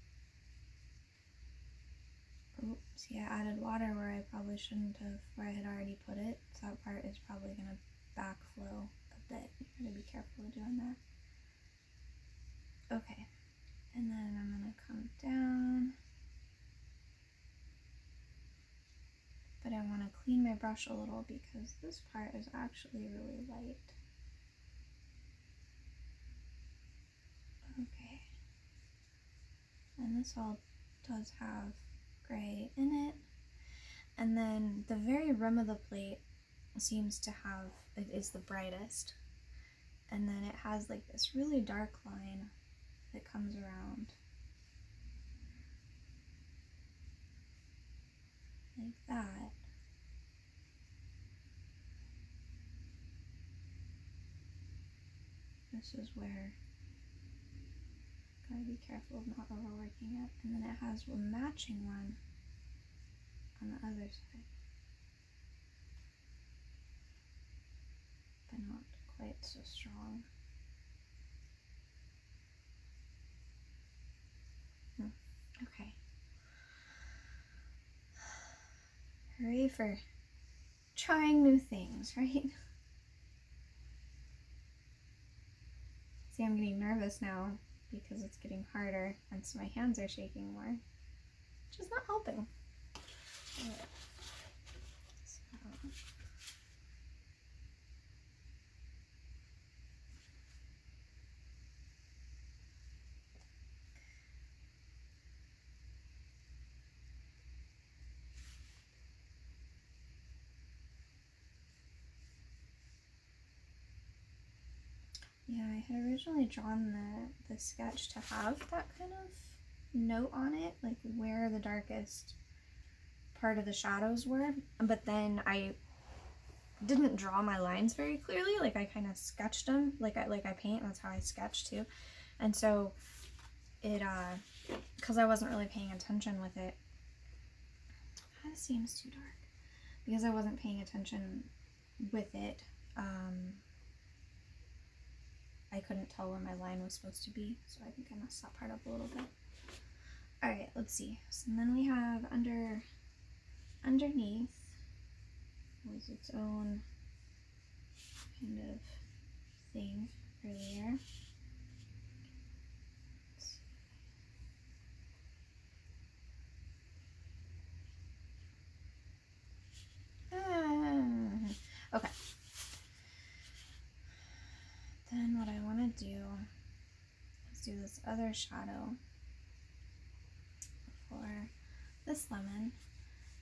Oh, see, I added water where I probably shouldn't have, where I had already put it. So that part is probably going to backflow a bit. You gotta be careful of doing that. Okay, and then I'm going to come down. But I want to clean my brush a little because this part is actually really light. Okay. And this all does have gray in it. And then the very rim of the plate seems to have, it is the brightest. And then it has like this really dark line that comes around. Like that. This is where, gotta be careful of not overworking it. And then it has a matching one on the other side. But not quite so strong. Okay. Hooray for trying new things, right? See, I'm getting nervous now because it's getting harder and so my hands are shaking more, which is not helping. Right. So. Yeah, I had originally drawn the sketch to have that kind of note on it, like where the darkest part of the shadows were, but then I didn't draw my lines very clearly. Like I kind of sketched them like I paint. That's how I sketch too. And so it because I wasn't really paying attention with it. That seems too dark. Because I wasn't paying attention with it, I couldn't tell where my line was supposed to be, so I think I messed that part up a little bit. Alright, let's see. So then we have underneath was its own kind of thing earlier. Okay. Then what I want to do is do this other shadow for this lemon.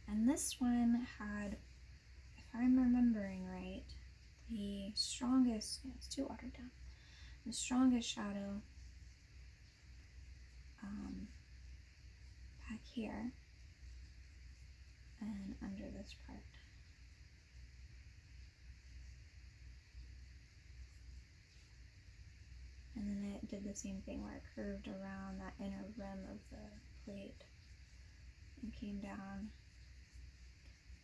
And this one had, if I'm remembering right, the strongest, yeah, it's too watered down, the strongest shadow back here and under this part. did the same thing where it curved around that inner rim of the plate and came down,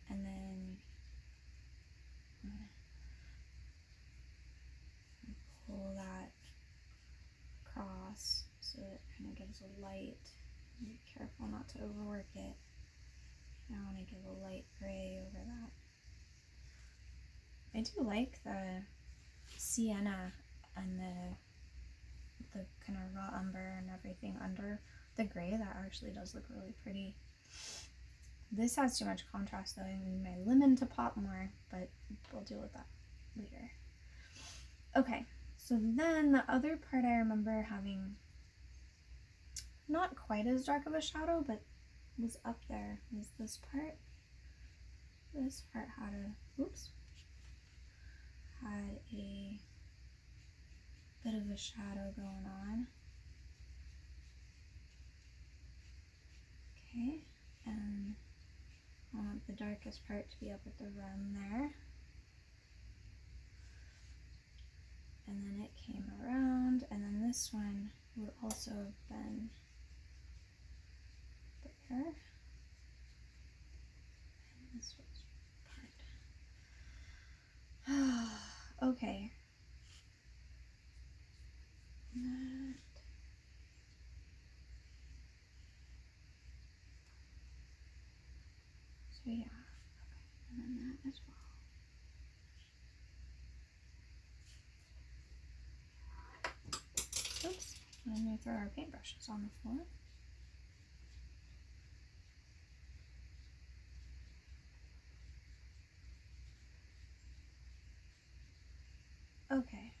and then pull that across so it kind of gives a light. Be careful not to overwork it. I want to give a light gray over that. I do like the sienna and the kind of raw umber and everything under the gray. That actually does look really pretty. This has too much contrast though. I need my lemon to pop more, but we'll deal with that later. Okay, so then the other part I remember having not quite as dark of a shadow, but was up there, was this part. This part had a, oops, had a bit of a shadow going on. Okay, and I want the darkest part to be up at the rim there. And then it came around, and then this one would also have been there. And this was part. Okay. That. So yeah, okay, and then that as well. Oops, and then we throw our paintbrushes on the floor. Okay.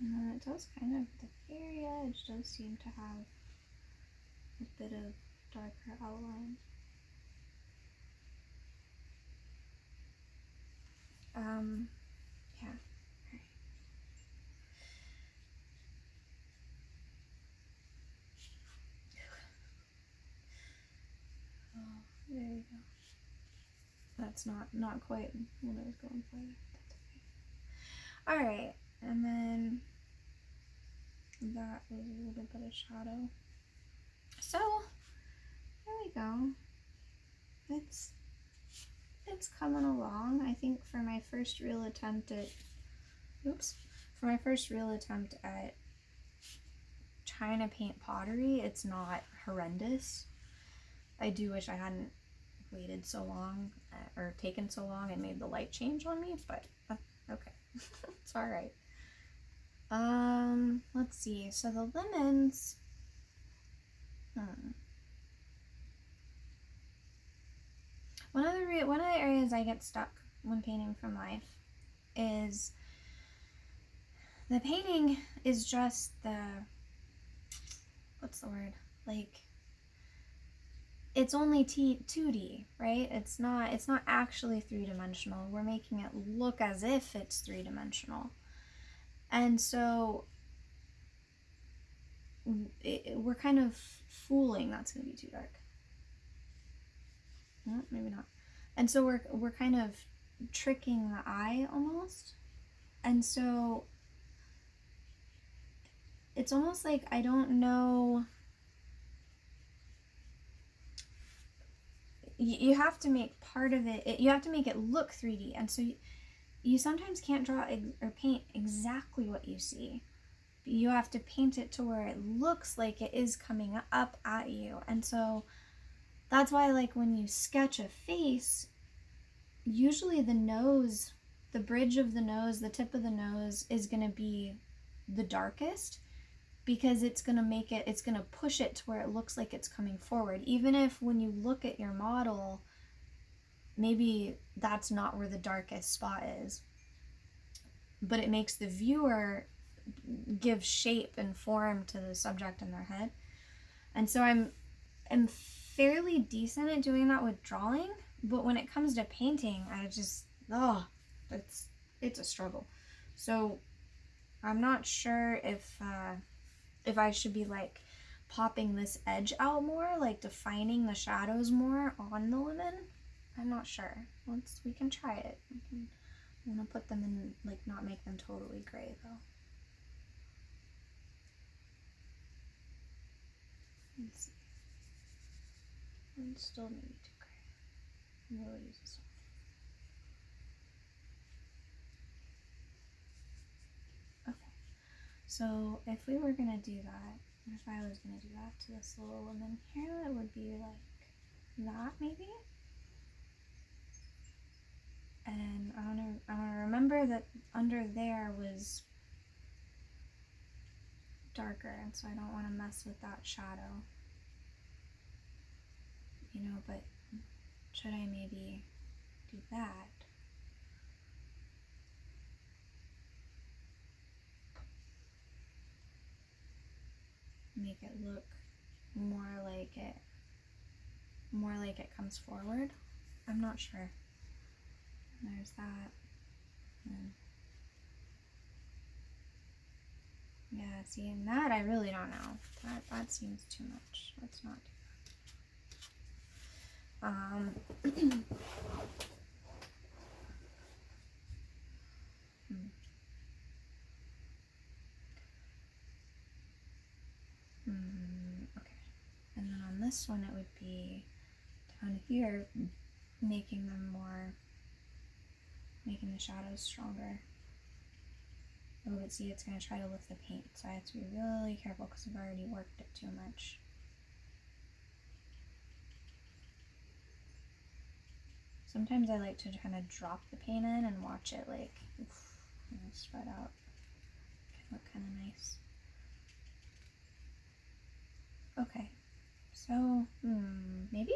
And then it does kind of, the very edge does seem to have a bit of darker outline. Yeah. Okay. Oh, there you go. That's not quite what I was going for there. That's okay. Alright, and then that was a little bit of shadow. So there we go. It's coming along. I think for my first real attempt at trying to paint pottery, it's not horrendous. I do wish I hadn't waited so long or taken so long and made the light change on me, but okay. It's all right. Let's see. So the lemons. One of the areas I get stuck when painting from life is the painting is just the, what's the word? Like, it's only 2D, right? It's not actually three-dimensional. We're making it look as if it's three-dimensional. And so we're kind of fooling. That's going to be too dark. No, maybe not. And so we're kind of tricking the eye almost. And so it's almost like I don't know. You have to make part of it, you have to make it look 3D. And so you sometimes can't draw or paint exactly what you see. You have to paint it to where it looks like it is coming up at you. And so that's why, like, when you sketch a face, usually the nose, the bridge of the nose, the tip of the nose is going to be the darkest, because it's going to push it to where it looks like it's coming forward. Even if when you look at your model, maybe that's not where the darkest spot is, but it makes the viewer give shape and form to the subject in their head. And so I'm fairly decent at doing that with drawing, but when it comes to painting, I just, it's a struggle. So I'm not sure if I should be like popping this edge out more, like defining the shadows more on the lemon. I'm not sure. We can try it. I'm gonna put them in, like, not make them totally gray though. Let's see. And still maybe too gray. We'll use this one. Okay. So if we were gonna do that, if I was gonna do that to this little lemon here, it would be like that maybe. And I wanna remember that under there was darker, and so I don't want to mess with that shadow. You know, but should I maybe do that? Make it look more like it comes forward. I'm not sure. There's that. And yeah, see, and that I really don't know. That seems too much. Let's not do that. Okay. And then on this one it would be down here, making the shadows stronger. Oh, but see, it's going to try to lift the paint, so I have to be really careful because I've already worked it too much. Sometimes I like to kind of drop the paint in and watch it like spread out. It can look kind of nice. Okay, so maybe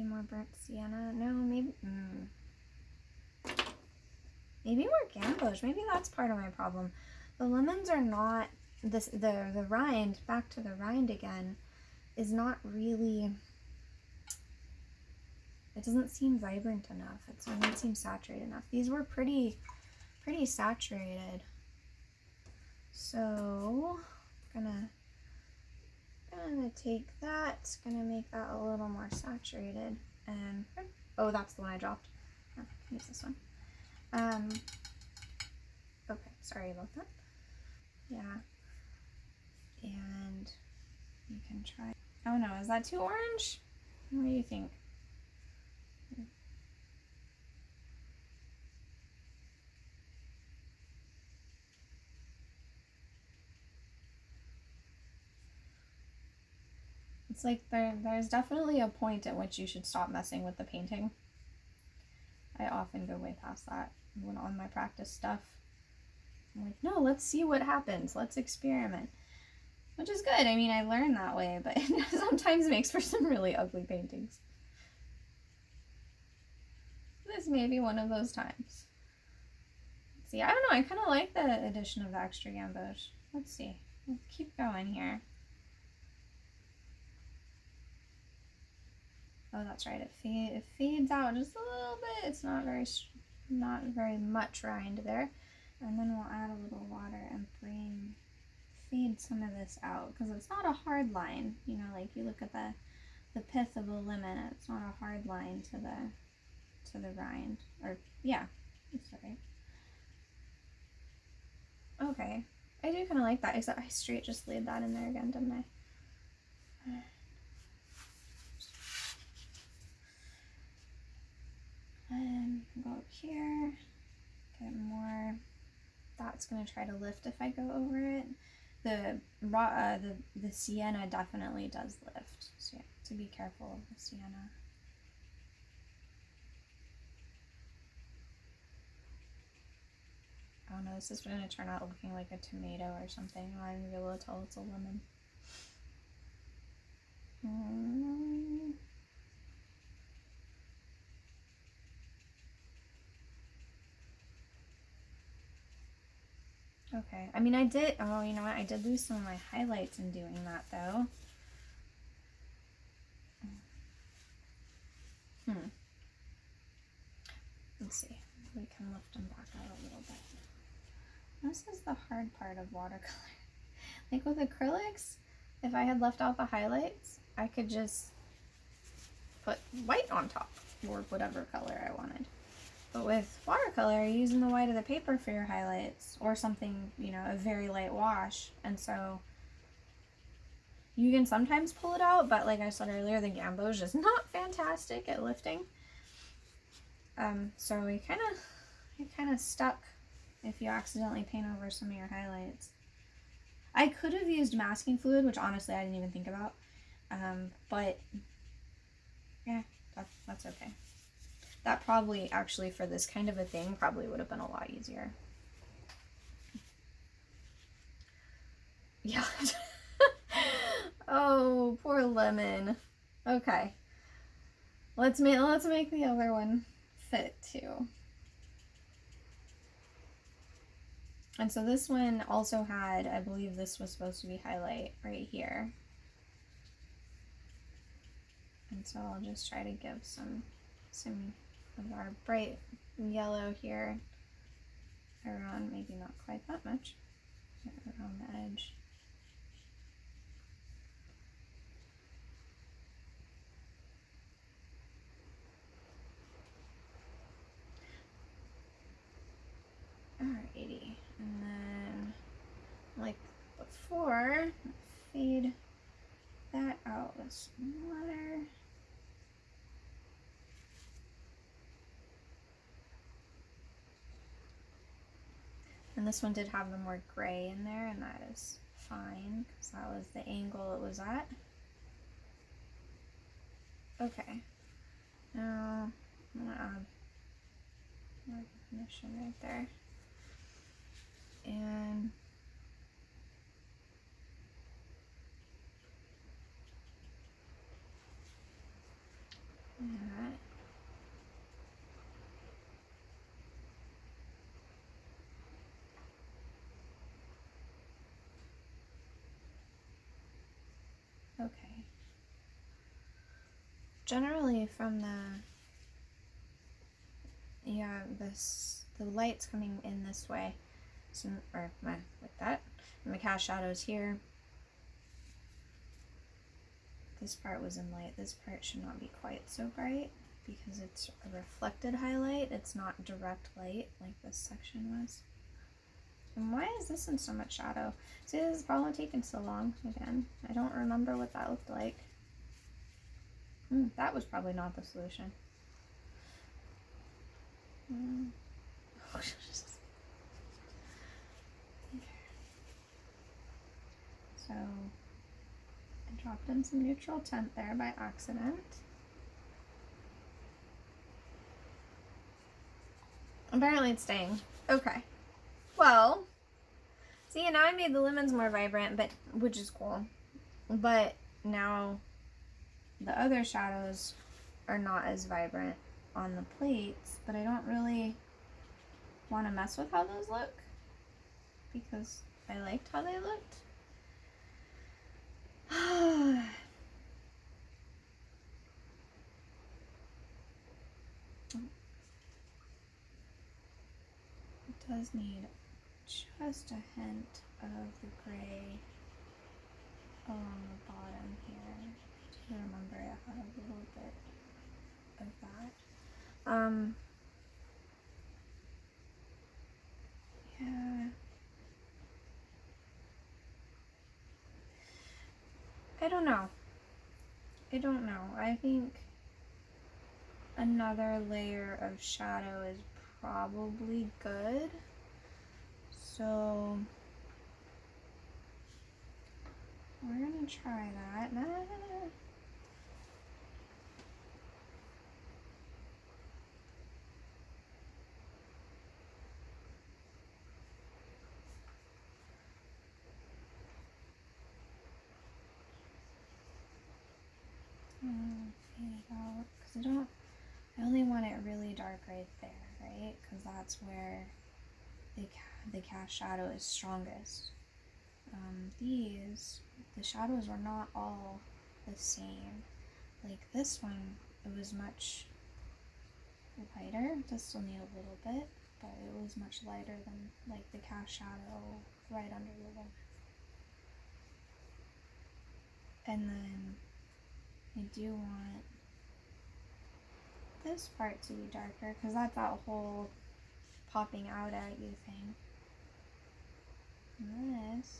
more burnt sienna. No, maybe maybe more gamboge. Maybe that's part of my problem. The lemons are not this. The rind, back to the rind again, is not really. It doesn't seem vibrant enough. It doesn't seem saturated enough. These were pretty saturated. So gonna take that. Gonna make that a little more saturated. And oh, that's the one I dropped. Oh, use this one. Okay, sorry about that. Yeah. And you can try. Oh no, is that too orange? What do you think? It's like there's definitely a point at which you should stop messing with the painting. I often go way past that when on my practice stuff. I'm like, no, let's see what happens. Let's experiment. Which is good. I mean, I learned that way, but it sometimes makes for some really ugly paintings. This may be one of those times. See, I don't know. I kind of like the addition of the extra gamboge. Let's see. Let's keep going here. Oh, that's right. It fades out just a little bit. It's not very much rind there. And then we'll add a little water and fade some of this out, because it's not a hard line. You know, like you look at the pith of a lemon, it's not a hard line to the rind. Or yeah, that's right. Okay, I do kind of like that, except I straight just laid that in there again, didn't I? And go up here, get more. That's gonna try to lift if I go over it. The sienna definitely does lift, so you have to be careful of the sienna. Oh no, this is gonna turn out looking like a tomato or something. I'm gonna be able to tell it's a lemon. Okay, I mean, oh, you know what, I did lose some of my highlights in doing that, though. Let's see, we can lift them back out a little bit. This is the hard part of watercolor. Like with acrylics, if I had left out the highlights, I could just put white on top or whatever color I wanted. But with watercolor, you're using the white of the paper for your highlights or something, you know, a very light wash. And so you can sometimes pull it out, but like I said earlier, the Gambo is just not fantastic at lifting. So you're kind of stuck if you accidentally paint over some of your highlights. I could have used masking fluid, which honestly I didn't even think about. But yeah, that's okay. That probably actually for this kind of a thing probably would have been a lot easier. Yeah. Oh, poor lemon. Okay. Let's make the other one fit too. And so this one also had, I believe this was supposed to be highlight right here. And so I'll just try to give some of our bright yellow here around, maybe not quite that much, around the edge. Alrighty, and then like before, fade that out with some water. And this one did have the more gray in there, and that is fine because that was the angle it was at. Okay, now I'm gonna add more definition right there. And that. Okay. Generally from the light's coming in this way, so, or like that, and the cast shadows here. This part was in light. This part should not be quite so bright because it's a reflected highlight. It's not direct light like this section was. And why is this in so much shadow? See, this is probably taking so long again. I don't remember what that looked like. That was probably not the solution. So I dropped in some neutral tint there by accident. Apparently it's staying. Okay. Well, see, now I made the lemons more vibrant, but which is cool. But now the other shadows are not as vibrant on the plates, but I don't really want to mess with how those look because I liked how they looked. It does need just a hint of the gray along the bottom here. I remember I had a little bit of that. Yeah. I don't know. I think another layer of shadow is probably good. So we're gonna try that. Fade it out because I only want it really dark right there, right? Because that's where the cast shadow is strongest. The shadows are not all the same. Like this one, it was much lighter. It does still need a little bit, but it was much lighter than like the cast shadow right under the lip. And then I do want this part to be darker because that's that whole popping out at you thing. And this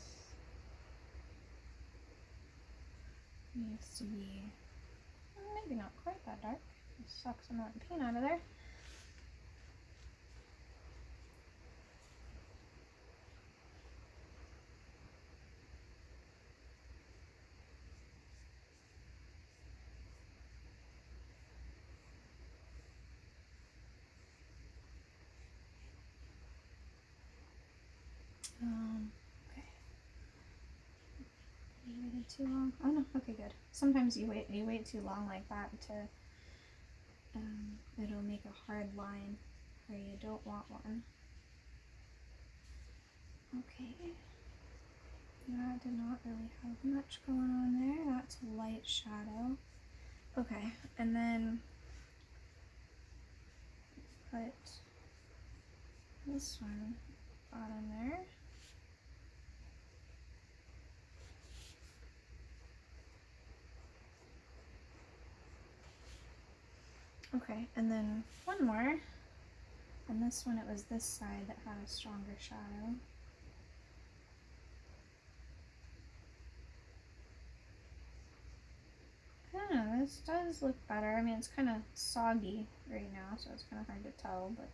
needs to be maybe not quite that dark. It sucks I'm not paint out of there. Okay. You waited too long. Oh no, okay, good. Sometimes you wait too long like that to it'll make a hard line where you don't want one. Okay. That did not really have much going on there. That's light shadow. Okay, and then put this one bottom there. Okay, and then one more. And this one, it was this side that had a stronger shadow. I don't know, this does look better. I mean, it's kind of soggy right now, so it's kind of hard to tell, but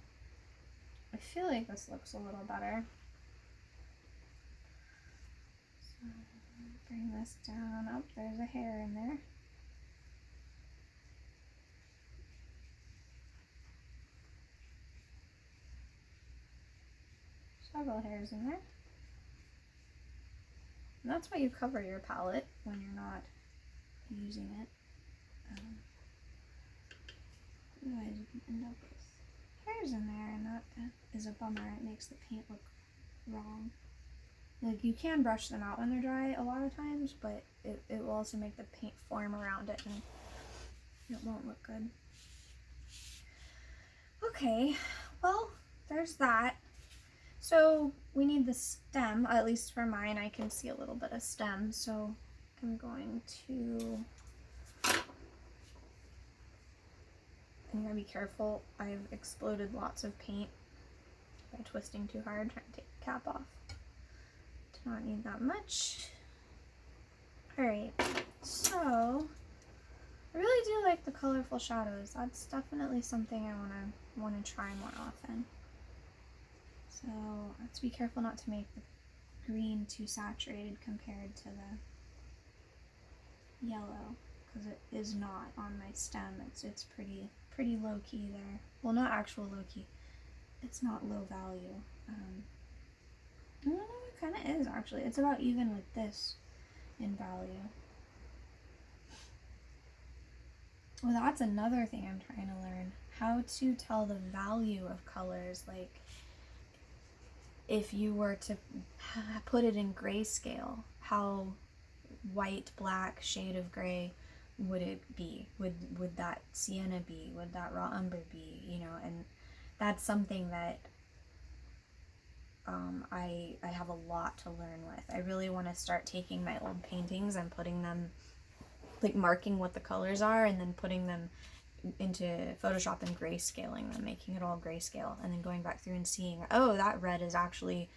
I feel like this looks a little better. So, bring this down. Oh, there's a hair in there. Several hairs in there. And that's why you cover your palette when you're not using it. Otherwise you can end up with hairs in there, and that is a bummer. It makes the paint look wrong. Like, you can brush them out when they're dry a lot of times, but it will also make the paint form around it and it won't look good. Okay, well, there's that. So we need the stem, at least for mine. I can see a little bit of stem, so I'm going to I'm gonna be careful. I've exploded lots of paint by twisting too hard, trying to take the cap off. Do not need that much. Alright, so I really do like the colorful shadows. That's definitely something I wanna try more often. So let's be careful not to make the green too saturated compared to the yellow, because it is not on my stem. It's pretty low key there. Well, not actual low key. It's not low value. I don't know, it kind of is actually. It's about even with this in value. Well, that's another thing I'm trying to learn. How to tell the value of colors. Like, if you were to put it in grayscale, how white, black, shade of gray would it be? Would that sienna be? Would that raw umber be? You know, and that's something that I have a lot to learn with. I really want to start taking my old paintings and putting them, like marking what the colors are and then putting them into Photoshop and grayscaling them, making it all grayscale, and then going back through and seeing, oh, that red is actually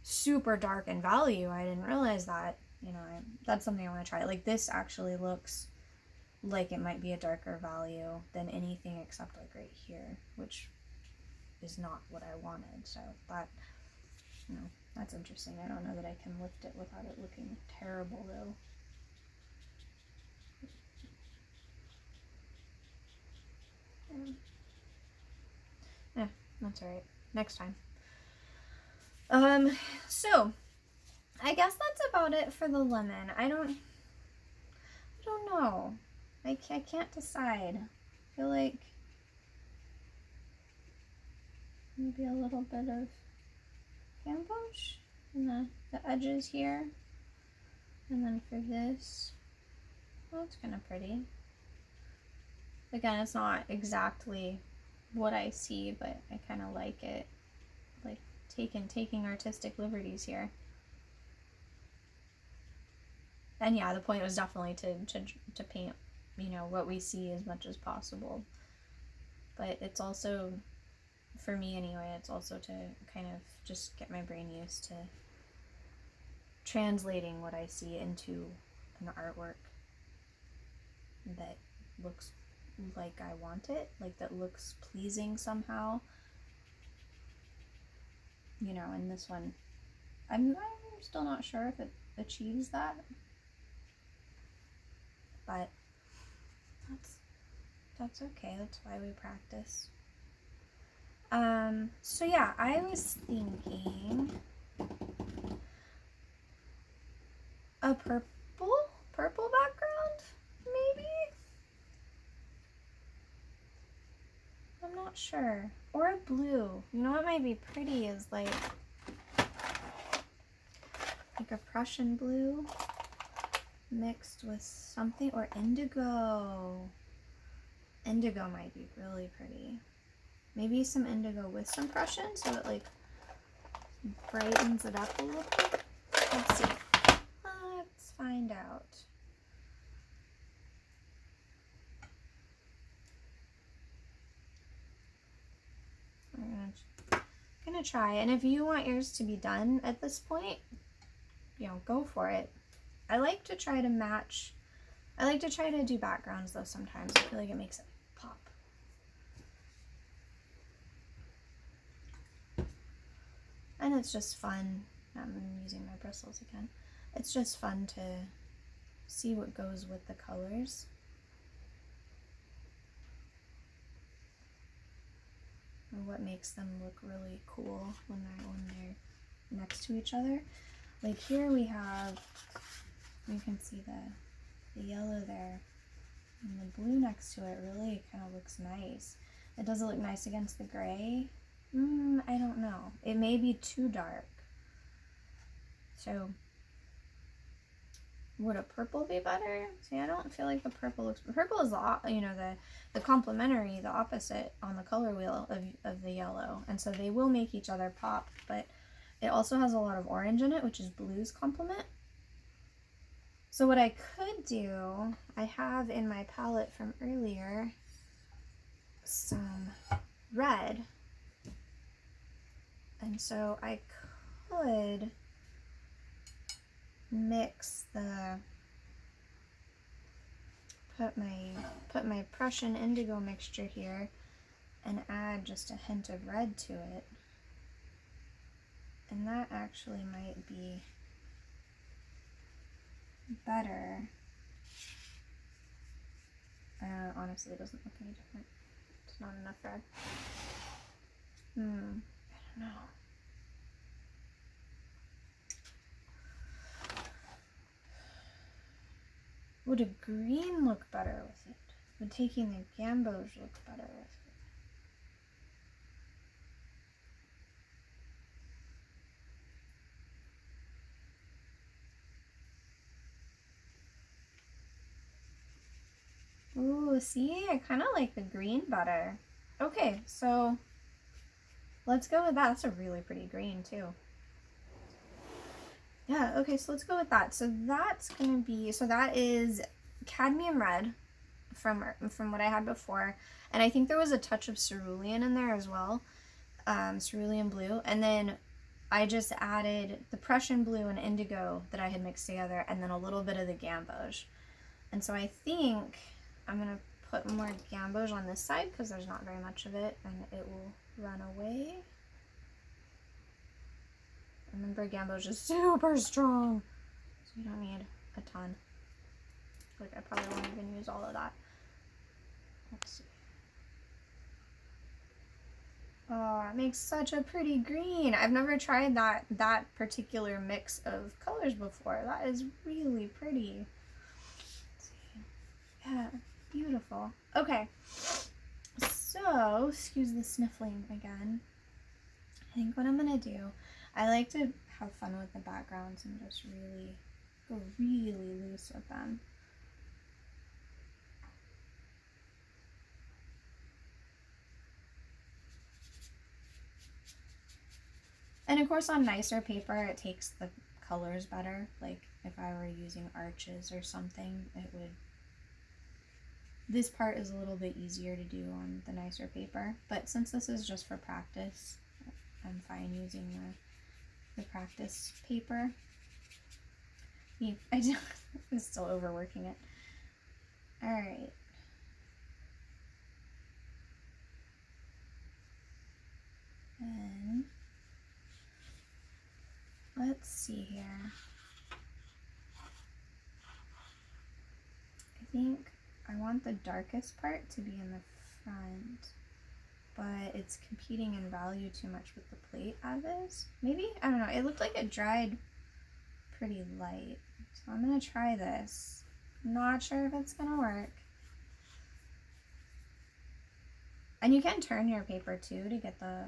super dark in value. I didn't realize that. You know, that's something I want to try. Like, this actually looks like it might be a darker value than anything except like right here, which is not what I wanted. So that, you know, that's interesting. I don't know that I can lift it without it looking terrible though. Yeah, that's alright. Next time. So I guess that's about it for the lemon. I don't know. I can't decide. I feel like maybe a little bit of ambush in the edges here. And then for this, well, it's kind of pretty. Again, it's not exactly what I see, but I kind of like it. taking artistic liberties here. And yeah, the point was definitely to paint, you know, what we see as much as possible. But it's also, for me anyway, it's also to kind of just get my brain used to translating what I see into an artwork that looks like I want it, like that looks pleasing somehow. You know, and this one, I'm still not sure if it achieves that, but that's okay. That's why we practice. So yeah, I was thinking a purple background, maybe? I'm not sure. Or a blue. You know what might be pretty is like a Prussian blue mixed with something, or indigo. Indigo might be really pretty. Maybe some indigo with some Prussian so it like brightens it up a little bit. Let's see. Let's find out. I'm gonna try, and if you want yours to be done at this point, you know, go for it. I like to try to match. I like to try to do backgrounds though sometimes. I feel like it makes it pop. And it's just fun. I'm using my bristles again. It's just fun to see what goes with the colors. Or what makes them look really cool when they're next to each other. Like here we have, you can see the yellow there, and the blue next to it really kind of looks nice. It doesn't look nice against the gray. I don't know. It may be too dark. So would a purple be better? See, I don't feel like the purple looks. Purple is the, you know, the complementary, the opposite on the color wheel of the yellow, and so they will make each other pop. But it also has a lot of orange in it, which is blue's complement. So what I could do, I have in my palette from earlier some red, and so I could mix put my Prussian indigo mixture here and add just a hint of red to it, and that actually might be better. Honestly, it doesn't look any different. It's not enough red. I don't know. Would a green look better with it? Would taking the gamboge look better with it? Ooh, see? I kind of like the green better. Okay, so let's go with that. That's a really pretty green, too. Yeah, okay, so let's go with that. So that's going to be, so that is cadmium red from what I had before. And I think there was a touch of cerulean in there as well. Cerulean blue. And then I just added the Prussian blue and indigo that I had mixed together, and then a little bit of the gamboge. And so I think I'm going to put more gamboge on this side because there's not very much of it, and it will run away. Remember, gamboge is super strong, so you don't need a ton. Like, I probably won't even use all of that. Let's see. Oh, it makes such a pretty green. I've never tried that particular mix of colors before. That is really pretty. Let's see. Yeah, beautiful. Okay, so, excuse the sniffling again. I think what I'm gonna do, I like to have fun with the backgrounds and just really go really loose with them. And of course on nicer paper it takes the colors better. Like if I were using arches or something, it would, this part is a little bit easier to do on the nicer paper, but since this is just for practice, I'm fine using the practice paper. Yeah, I was still overworking it. All right. And let's see here. I think I want the darkest part to be in the front, but it's competing in value too much with the plate as is. Maybe, I don't know, it looked like it dried pretty light. So I'm gonna try this. Not sure if it's gonna work. And you can turn your paper too to get the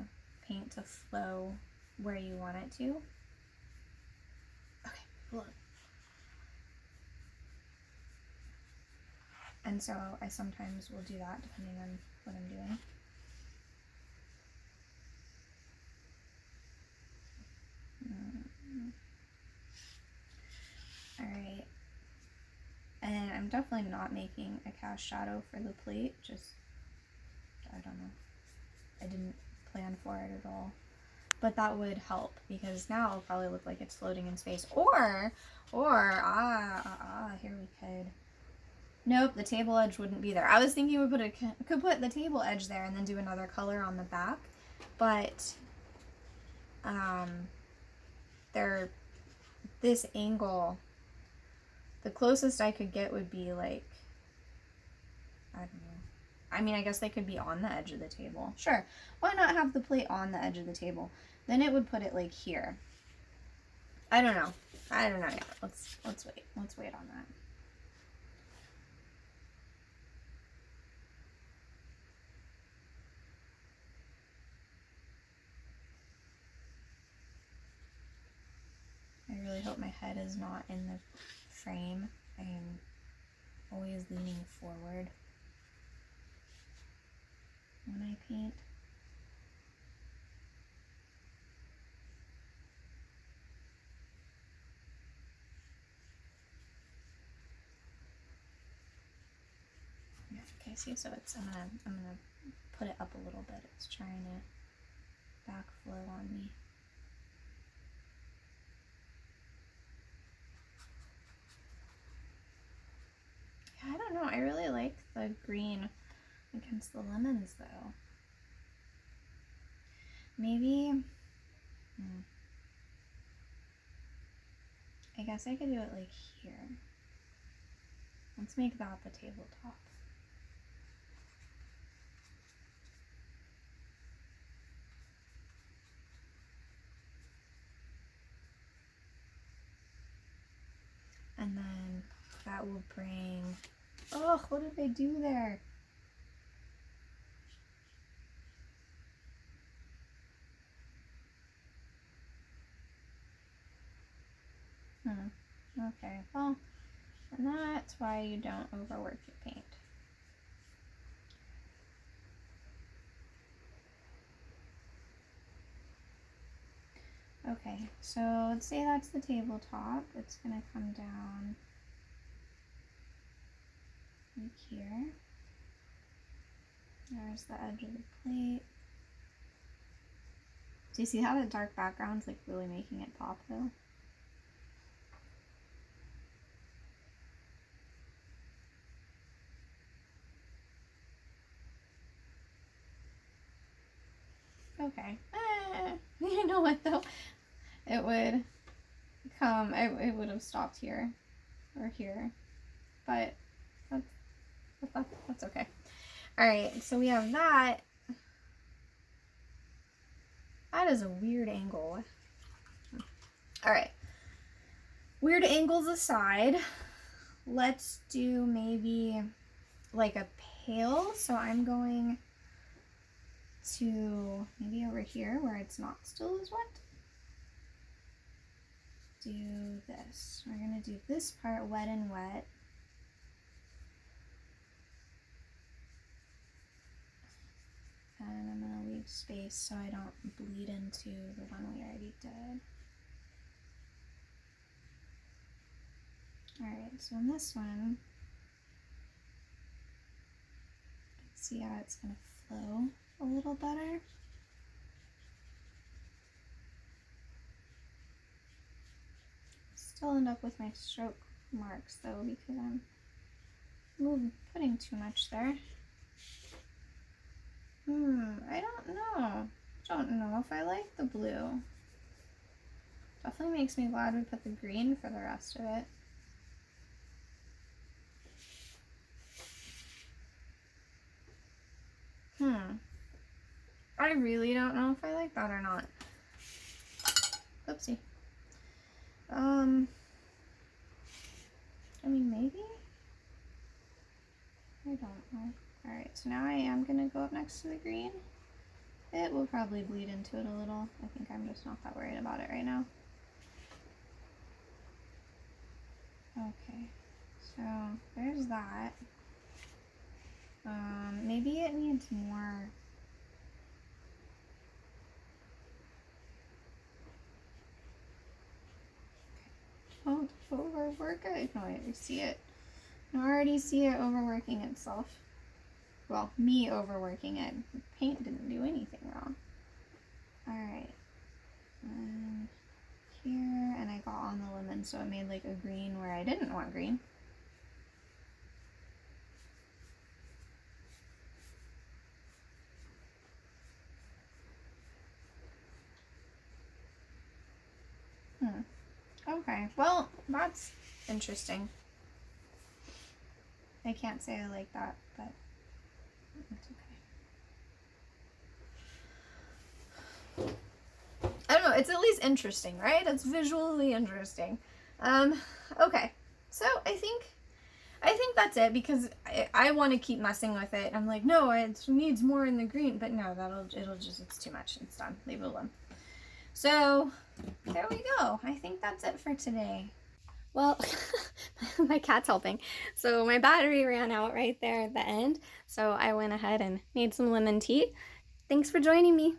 paint to flow where you want it to. Okay, hold on. And so I sometimes will do that depending on what I'm doing. Alright. And I'm definitely not making a cast shadow for the plate, just, I don't know. I didn't plan for it at all. But that would help because now it'll probably look like it's floating in space. Or, here we could. Nope, the table edge wouldn't be there. I was thinking we could put the table edge there and then do another color on the back, but this angle, the closest I could get would be like, I don't know. I mean, I guess they could be on the edge of the table. Sure, why not have the plate on the edge of the table? Then it would put it like here. I don't know yet. Let's wait. Let's wait on that. I really hope my head is not in the frame. I am always leaning forward when I paint. Yeah, okay, see, so it's, I'm gonna put it up a little bit. It's trying to backflow on me. I don't know, I really like the green against the lemons though. Maybe, I guess I could do it like here. Let's make that the tabletop. And then that will bring, oh, what did they do there? Okay, well, and that's why you don't overwork your paint. Okay, so let's say that's the tabletop. It's gonna come down like here. There's the edge of the plate. Do you see how the dark background's like really making it pop though? Okay. You know what though? It would come, it would have stopped here or here, but that's okay. All right, so we have that. That is a weird angle. All right, weird angles aside, let's do maybe like a pale. So I'm going to maybe over here where it's not still as wet. Do this. We're gonna do this part wet and wet. And I'm gonna leave space so I don't bleed into the one we already did. Alright, so in this one, let's see how it's going to flow a little better. Still end up with my stroke marks though because I'm putting too much there. I don't know. Don't know if I like the blue. Definitely makes me glad we put the green for the rest of it. I really don't know if I like that or not. Oopsie. I mean, maybe? I don't know. Alright, so now I am going to go up next to the green. It will probably bleed into it a little. I think I'm just not that worried about it right now. Okay, so there's that. Maybe it needs more. Don't overwork it. No, I already see it. I already see it overworking itself. Well, me overworking it. Paint didn't do anything wrong. Alright. And here, and I got on the lemon, so it made like a green where I didn't want green. Okay, well, that's interesting. I can't say I like that, but it's okay. I don't know, it's at least interesting, right? It's visually interesting. Okay, so I think that's it because I want to keep messing with it. I'm like, no, it needs more in the green, but no, it's too much. It's done. Leave it alone. So there we go. I think that's it for today. Well, my cat's helping. So my battery ran out right there at the end. So I went ahead and made some lemon tea. Thanks for joining me.